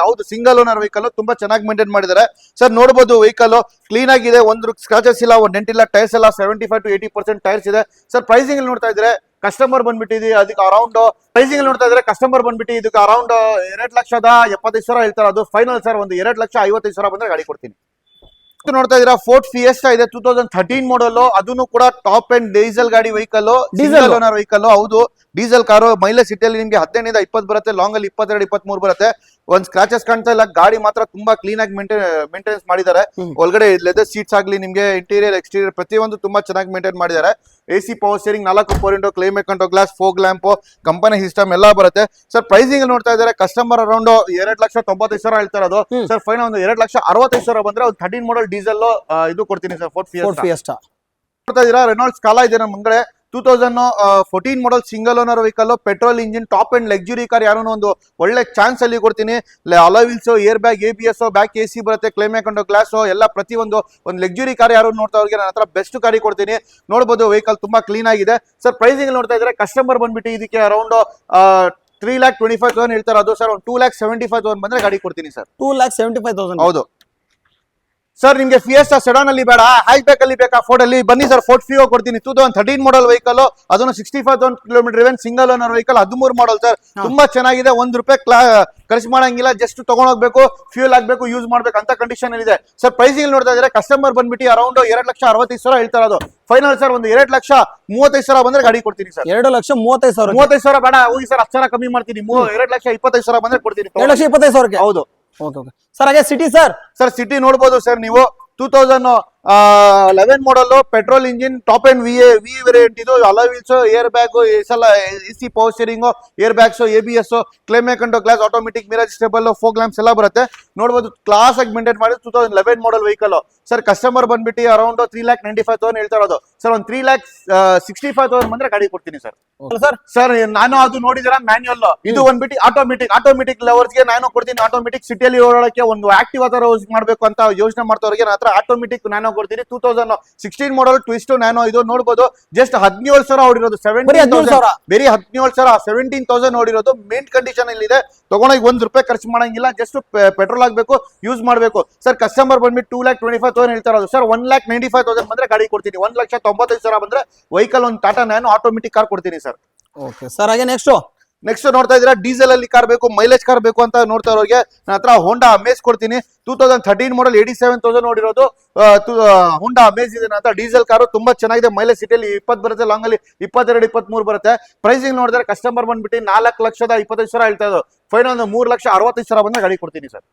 S1: ಹೌದು ಸಿಂಗಲ್ ಓನರ್ ವೆಹಿಕಲ್, ತುಂಬಾ ಚೆನ್ನಾಗಿ ಮೇಂಟೈನ್ ಮಾಡಿದ್ದಾರೆ ಸರ್. ನೋಡಬಹುದು ವೆಹಿಕಲ್ ಕ್ಲೀನ್ ಆಗಿದೆ, ಒಂದು ಸ್ಕ್ರಾಚಸ್ ಇಲ್ಲ, ಒಂದು ಡೆಂಟ್ ಇಲ್ಲ, ಟೈರ್ಸ್ ಎಲ್ಲ 75 to 80% ಟೈರ್ಸ್ ಇದೆ ಸರ್. ಪ್ರೈಸಿಂಗ್ ನೋಡ್ತಾ ಇದ್ರೆ ಕಸ್ಟಮರ್ ಬಂದ್ಬಿಟ್ಟಿದೆ ಅದಕ್ಕೆ ಅರೌಂಡ್ ಪ್ರೈಸಿಂಗ್ ನೋಡ್ತಾ ಇದ್ರೆ ಕಸ್ಟಮರ್ ಬಂದ್ಬಿಟ್ಟು ಇದಕ್ಕೆ ಅರೌಂಡ್ 2,75,000 ಹೇಳ್ತಾರೆ. ಅದು ಫೈನಲ್ ಸರ್ ಒಂದು 2,55,000 ಬಂದ್ರೆ ಗಾಡಿ ಕೊಡ್ತೀನಿ. ನೋಡ್ತಾ ಇದೀರಾ ಫೋರ್ಟ್ ಫಿಯೆಸ್ಟಾ ಇದೆ 2013 ಮಾಡಲ್, ಅದನ್ನು ಕೂಡ ಟಾಪ್ ಅಂಡ್ ಡೀಸೆಲ್ ಗಾಡಿ ವೆಹಿಕಲ್, ಡೀಸೆಲ್ ಓನರ್ ವೆಹಿಕಲ್, ಹೌದು ಡೀಸೆಲ್ ಕಾರು. ಮೈಲೇಜ್ ಸಿಟಿಯಲ್ಲಿ ನಿಮ್ಗೆ 15 ಇಂದ 20 ಬರುತ್ತೆ, ಲಾಂಗ್ ಅಲ್ಲಿ 22, 23 ಬರುತ್ತೆ. ಒಂದ್ ಸ್ಕ್ರಾಚಸ್ ಕಾಣ್ತಾ ಇಲ್ಲ, ಗಾಡಿ ಮಾತ್ರ ತುಂಬಾ ಕ್ಲೀನ್ ಆಗಿ ಮೇಂಟೆನೆನ್ಸ್ ಮಾಡಿದ್ದಾರೆ. ಒಳಗಡೆ ಲೆದರ್ ಸೀಟ್ಸ್ ಆಗ್ಲಿ, ನಿಮ್ಗೆ ಇಂಟೀರಿಯರ್ ಎಕ್ಸ್ಟೀರಿಯರ್ ಪ್ರತಿಯೊಂದು ತುಂಬಾ ಚೆನ್ನಾಗಿ ಮೇಂಟೈನ್ ಮಾಡಿದ್ದಾರೆ. AC power steering, 4 power window, climate control glass, fog lamp, company system ಎಲ್ಲ ಬರುತ್ತೆ ಸರ್. ಪ್ರೈಸಿಂಗ್ ನೋಡ್ತಾ ಇದ್ದಾರೆ ಕಸ್ಟಮರ್ ಅರೌಂಡ್ 2,95,000 ಹೇಳ್ತಾರೆ. ಅದು ಸರ್ ಫೈನಲ್ ಒಂದು 2,65,000 ಬಂದ್ರೆ ಒಂದು 13 ಮಾಡಲ್ ಡೀಸೆಲ್ ಇದು ಕೊಡ್ತೀನಿ ಸರ್. ಫೋರ್ಟ್ ಫಿಯೆಸ್ಟಾ ನೋಡ್ತಾ ಇದೀರಾ, ರೆನಾಲ್ಡ್ ಸ್ಕಾಲಾ ಇದೆ ನಮ್ಮ ಮುಂದೆ 2014 ಮಾಡಲ್ single owner vehicle, petrol engine, top and luxury car. ಯಾರು ಒಂದು ಒಳ್ಳೆ ಚಾನ್ಸ್ ಅಲ್ಲಿ ಕೊಡ್ತೀನಿ. Alloy wheels, air bag, ABS, back AC ಬರುತ್ತೆ, ಕ್ಲೈಮೇಟ್ ಕಂಟ್ರೋಲ್ ಗ್ಲಾಸ್ ಎಲ್ಲ ಪ್ರತಿಯೊಂದು ಒಂದು ಲಕ್ಸುರಿ ಕಾರ್ ಯಾರು ನೋಡ್ತಾ ಅವ್ರಿಗೆ ನನ್ನ ಹತ್ರ ಬೆಸ್ಟ್ ಗಾಡಿ ಕೊಡ್ತೀನಿ. ನೋಡಬಹುದು ವೆಹಿಕಲ್ ತುಂಬಾ ಕ್ಲೀನ್ ಆಗಿದೆ ಸರ್. ಪ್ರೈಸಿಂಗ್ ನೋಡ್ತಾ ಇದ್ರೆ ಕಸ್ಟಮರ್ ಬಂದ್ಬಿಟ್ಟು ಇದಕ್ಕೆ ಅರೌಂಡ್ 3,25,000 ಹೇಳ್ತಾರೆ. ಅದು ಸರ್ ಒಂದು 2,75,000 ಬಂದ್ರೆ ಗಾಡಿ ಕೊಡ್ತೀನಿ ಸರ್.
S2: 2,75,000
S1: ಹೌದು ಸರ್. ನಿಮ್ಗೆ ಫಿಯೆಸ್ಟಾ ಸೆಡಾನ್ ಅಲ್ಲಿ ಬೇಡ, ಹ್ಯಾಚ್ ಬ್ಯಾಕ್ ಅಲ್ಲಿ ಬೇಕಾ, ಫೋರ್ಡ್ ಅಲ್ಲಿ ಬನ್ನಿ ಸರ್. ಫೋರ್ಡ್ ಫಿಯೋ ಕೊಡ್ತೀನಿ 2013 ಮಾಡಲ್ ವೆಹಿಕಲ್, ಅದನ್ನು 65,000 ಕಿಲೋಮೀಟರ್ ಇವೆ, single owner vehicle, 13 model sir. ತುಂಬಾ ಚೆನ್ನಾಗಿದೆ, ₹1 ಖರ್ಚು ಮಾಡಂಗಿಲ್ಲ, ಜಸ್ಟ್ ತಗೊಂಡೋಗ್ಬೇಕು, ಫ್ಯೂಲ್ ಆಗ್ಬೇಕು, ಯೂಸ್ ಮಾಡ್ಬೇಕು ಅಂತ ಕಂಡೀಷನ್ ಇದೆ ಸರ್. ಪ್ರೈಸಿಂಗ್ ನೋಡ್ತಾ ಇದ್ರೆ ಕಸ್ಟಮರ್ ಬಂದ್ಬಿಟ್ಟು ಅರೌಂಡ್ 2,65,000 ಹೇಳ್ತಾರೆ. ಅದು ಫೈನಲ್ ಸರ್ ಒಂದು 2,35,000 ಬಂದ್ರೆ ಗಾಡಿ ಕೊಡ್ತೀನಿ ಸರ್.
S2: 2,35,000
S1: 35,000 ಬೇಡ, ಹೋಗಿ ಸರ್ 10,000 ಕಮ್ಮಿ ಮಾಡ್ತೀನಿ. 2,25,000 ಬಂದ್ರೆ ಕೊಡ್ತೀನಿ.
S2: 2,25,000
S1: ಹೌದು
S2: ಸರ್. ಹಾಗೆ ಸಿಟಿ ಸರ್
S1: ಸಿಟಿ ನೋಡಬಹುದು ಸರ್ ನೀವು 2011 model, petrol engine, top end V variant, ಇದು alloy wheels, air bag, AC power steering, air bags, ABS, climate control glass, automatic mirror stable, fog lamps ಎಲ್ಲ ಬರುತ್ತೆ. ನೋಡಬಹುದು ಕ್ಲಾಸ್ ಆಗಿ ಮೇಂಟೈನ್ ಮಾಡಿ 2011 ಮಾಡಲ್ ವೆಹಿಕಲ್ ಸರ್. ಕಸ್ಟಮರ್ ಬಂದ್ಬಿಟ್ಟು ಅರೌಂಡ್ 3,95,000 ಹೇಳ್ತಾ ಇರೋದು ಸರ್. ಒಂದು 3,65,000 ಬಂದ್ರೆ ಗಾಡಿ ಕೊಡ್ತೀನಿ ಸರ್. ಸರ್ ನಾನು ಅದು ನೋಡಿದಿರ ಮ್ಯಾನ್ಯುಯಲ್, ಇದು ಬಂದ್ಬಿಟ್ಟು ಆಟೋಮೆಟಿಕ್ ಲವರ್ಸ್ಗೆ ನಾನು ಕೊಡ್ತೀನಿ. ಆಟೋಮೆಟಿಕ್ ಸಿಟಿಯಲ್ಲಿ ಓಡಾಡಕ್ಕೆ ಒಂದು ಆಕ್ಟಿವ್ ಆತರ ಯೂಸ್ ಮಾಡ್ಬೇಕು ಅಂತ ಯೋಚನೆ ಮಾಡ್ತವ್ರಿಗೆ ನನ್ನ ಹತ್ರ ಆಟೋಮೆಟಿಕ್ ನ್ಯಾನೋ ಕೊಡ್ತೀನಿ. 2016 ಮಾಡಲ್ ಟ್ವಿಸ್ಟ್ ನ್ಯಾನೋ, ಇದು ನೋಡಬಹುದು ಜಸ್ಟ್ 17,000 ಓಡಿರೋದು, 17,000 ಬೇರೆ 17,000 17,000 ಓಡಿರೋದು. ಮೇನ್ ಕಂಡೀಷನ್ ಇಲ್ಲಿ ಇದೆ, ತಗೊಂಡೋಗಿ ₹1 ಖರ್ಚು ಮಾಡಂಗಿಲ್ಲ, ಜಸ್ಟ್ ಪೆಟ್ರೋಲ್ ಆಗ್ಬೇಕು, ಯೂಸ್ ಮಾಡ್ಬೇಕು ಸರ್. ಕಸ್ಟಮರ್ ಬಂದ್ಬಿಟ್ಟು 2,25,000 ಹೇಳ್ತಾ ಇರೋದು ಸರ್. 1,95,000 ಬಂದ್ರೆ ಗಾಡಿ ಕೊಡ್ತೀನಿ. 1,95,000 ಬಂದ್ರೆ ವೆಹಿಕಲ್ ಒಂದು ಟಾಟಾ ನ್ಯಾನೋ ಆಟೋಮೆಟಿಕ್ ಕಾರ್ ಕೊಡ್ತೀನಿ ಸರ್.
S2: Okay sir. ಹಾಗೆ ನೆಕ್ಸ್ಟ್ ನೋಡ್ತಾ ಇದ್ದೀರಾ ಡೀಸೆಲ್ ಅಲ್ಲಿ ಕಾರ್ ಬೇಕು, ಮೈಲೇಜ್ ಕಾರ್ ಬೇಕು ಅಂತ ನೋಡ್ತಾ ಇರೋರಿಗೆ ನನ್ನ ಹತ್ರ ಹೋಂಡಾ ಅಮೇಜ್ ಕೊಡ್ತೀನಿ. 2013 ಮಾಡಲ್ 87,000 ನೋಡಿರೋದು ಹೋಂಡಾ ಅಮೇಜ್ ಇದೆ ನನ್ನ ಹತ್ರ. ಡೀಸೆಲ್ ಕಾರು ತುಂಬಾ ಚೆನ್ನಾಗಿದೆ, ಮೈಲೇಜ್ ಸಿಟಿಯಲ್ಲಿ 20 ಬರುತ್ತೆ, ಲಾಂಗ್ ಅಲ್ಲಿ 22, 23 ಬರುತ್ತೆ. ಪ್ರೈಸಿಂಗ್ ನೋಡಿದ್ರೆ ಕಸ್ಟಮರ್ ಬಂದ್ಬಿಟ್ಟು 4,25,000 ಹೇಳ್ತಾ ಇದ್ದು, ಫೈನಲ್ ಒಂದು 3,65,000 ಬಂದ್ರೆ ಗಾಡಿ ಕೊಡ್ತೀನಿ ಸರ್.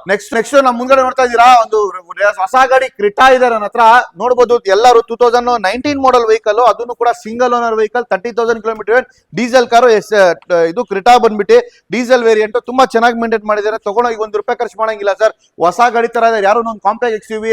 S2: ನೆಕ್ಸ್ಟ್ ನಮ್ಮ ಮುಂಗಡೆ ನೋಡ್ತಾ ಇದ್ದೀರಾ ಒಂದು ಹೊಸ ಗಾಡಿ ಕ್ರಿಟಾ ಇದೆ ನನ್ನ ಹತ್ರ. ನೋಡಬಹುದು ಎಲ್ಲರೂ 2019 ಮಾಡಲ್ ವೆಹಿಕಲ್, ಅದನ್ನು ಕೂಡ single owner vehicle, 30,000 kilometre diesel car. ಇದು ಕ್ರಿಟಾ ಬಂದ್ಬಿಟ್ಟು ಡೀಸೆಲ್ ವೇರಿಯಂಟ್, ತುಂಬಾ ಚೆನ್ನಾಗಿ ಮೇಂಟೈನ್ ಮಾಡಿದ್ದಾರೆ. ತಗೊಂಡೋಗಿ ₹1 ಖರ್ಚು ಮಾಡಂಗಿಲ್ಲ ಸರ್. ಹೊಸ ಗಾಡಿ ತರ ಇದೆ. ಯಾರು ಒಂದು ಕಾಂಪ್ಯಾಕ್ಟ್ XUV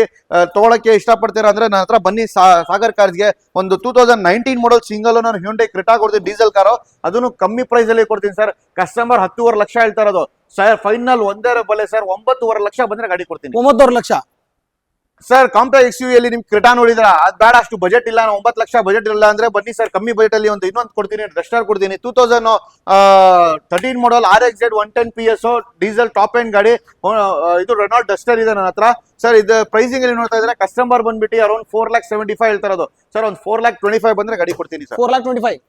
S2: ತಗೊಳಕ್ಕೆ ಇಷ್ಟಪಡ್ತೀರಾ ಅಂದ್ರೆ ನನ್ನ ಹತ್ರ ಬನ್ನಿ ಸಾಗರ್ ಕಾರ್ಸ್ಗೆ. ಒಂದು 2019 ಮಾಡಲ್ ಸಿಂಗಲ್ ಓನರ್ ಹ್ಯುಂಡೈ ಕ್ರಿಟಾ ಕೊಡ್ತೀನಿ, ಡೀಸೆಲ್ ಕಾರು, ಅದನ್ನು ಕಮ್ಮಿ ಪ್ರೈಸ್ ಅಲ್ಲಿ ಕೊಡ್ತೀನಿ ಸರ್. ಕಸ್ಟಮರ್ 10.5 ಲಕ್ಷ ಹೇಳ್ತಾ ಇರೋದು ಸರ್. ಫೈನಲ್ ಒಂದೇ ಬಲೆ ಸರ್, 9.5 ಲಕ್ಷ ಬಂದ್ರೆ ಗಾಡಿ ಕೊಡ್ತೀನಿ. 9.5 ಲಕ್ಷ
S1: ಸರ್. ಕಾಂಪ್ಯಾಕ್ಟ್ XUV ಅಲ್ಲಿ ನಿಮ್ ಕ್ರಿಟಾ ನೋಡಿದ್ರ ಅದ್ ಬೇಡ, ಅಷ್ಟು ಬಜೆಟ್ ಇಲ್ಲ, 9 ಲಕ್ಷ ಬಜೆಟ್ ಇಲ್ಲ ಅಂದ್ರೆ ಬನ್ನಿ ಸರ್, ಕಮ್ಮಿ ಬಜೆಟ್ ಅಲ್ಲಿ ಇನ್ನೊಂದು ಕೊಡ್ತೀನಿ, ಡಸ್ಟರ್ ಕೊಡ್ತೀನಿ. 2013 ಮಾಡಲ್ RXZ 110 PS diesel top end ಗಾಡಿ, ಇದು ರೆನಾಲ್ಡ್ ಡಸ್ಟರ್ ಇದೆ ನನ್ನ ಹತ್ರ ಸರ್. ಇದು ಪ್ರೈಸಿಂಗ್ ಅಲ್ಲಿ ನೋಡ್ತಾ ಇದ್ರೆ ಕಸ್ಟಮರ್ ಬಂದ್ಬಿಟ್ಟು ಅರೌಂಡ್ 4,75,000 ಹೇಳ್ತಾ ಇರೋದು ಸರ್. ಒಂದು 4,25,000 ಬಂದ್ರೆ ಗಾಡಿ ಕೊಡ್ತೀನಿ ಸರ್.
S2: 4,25,000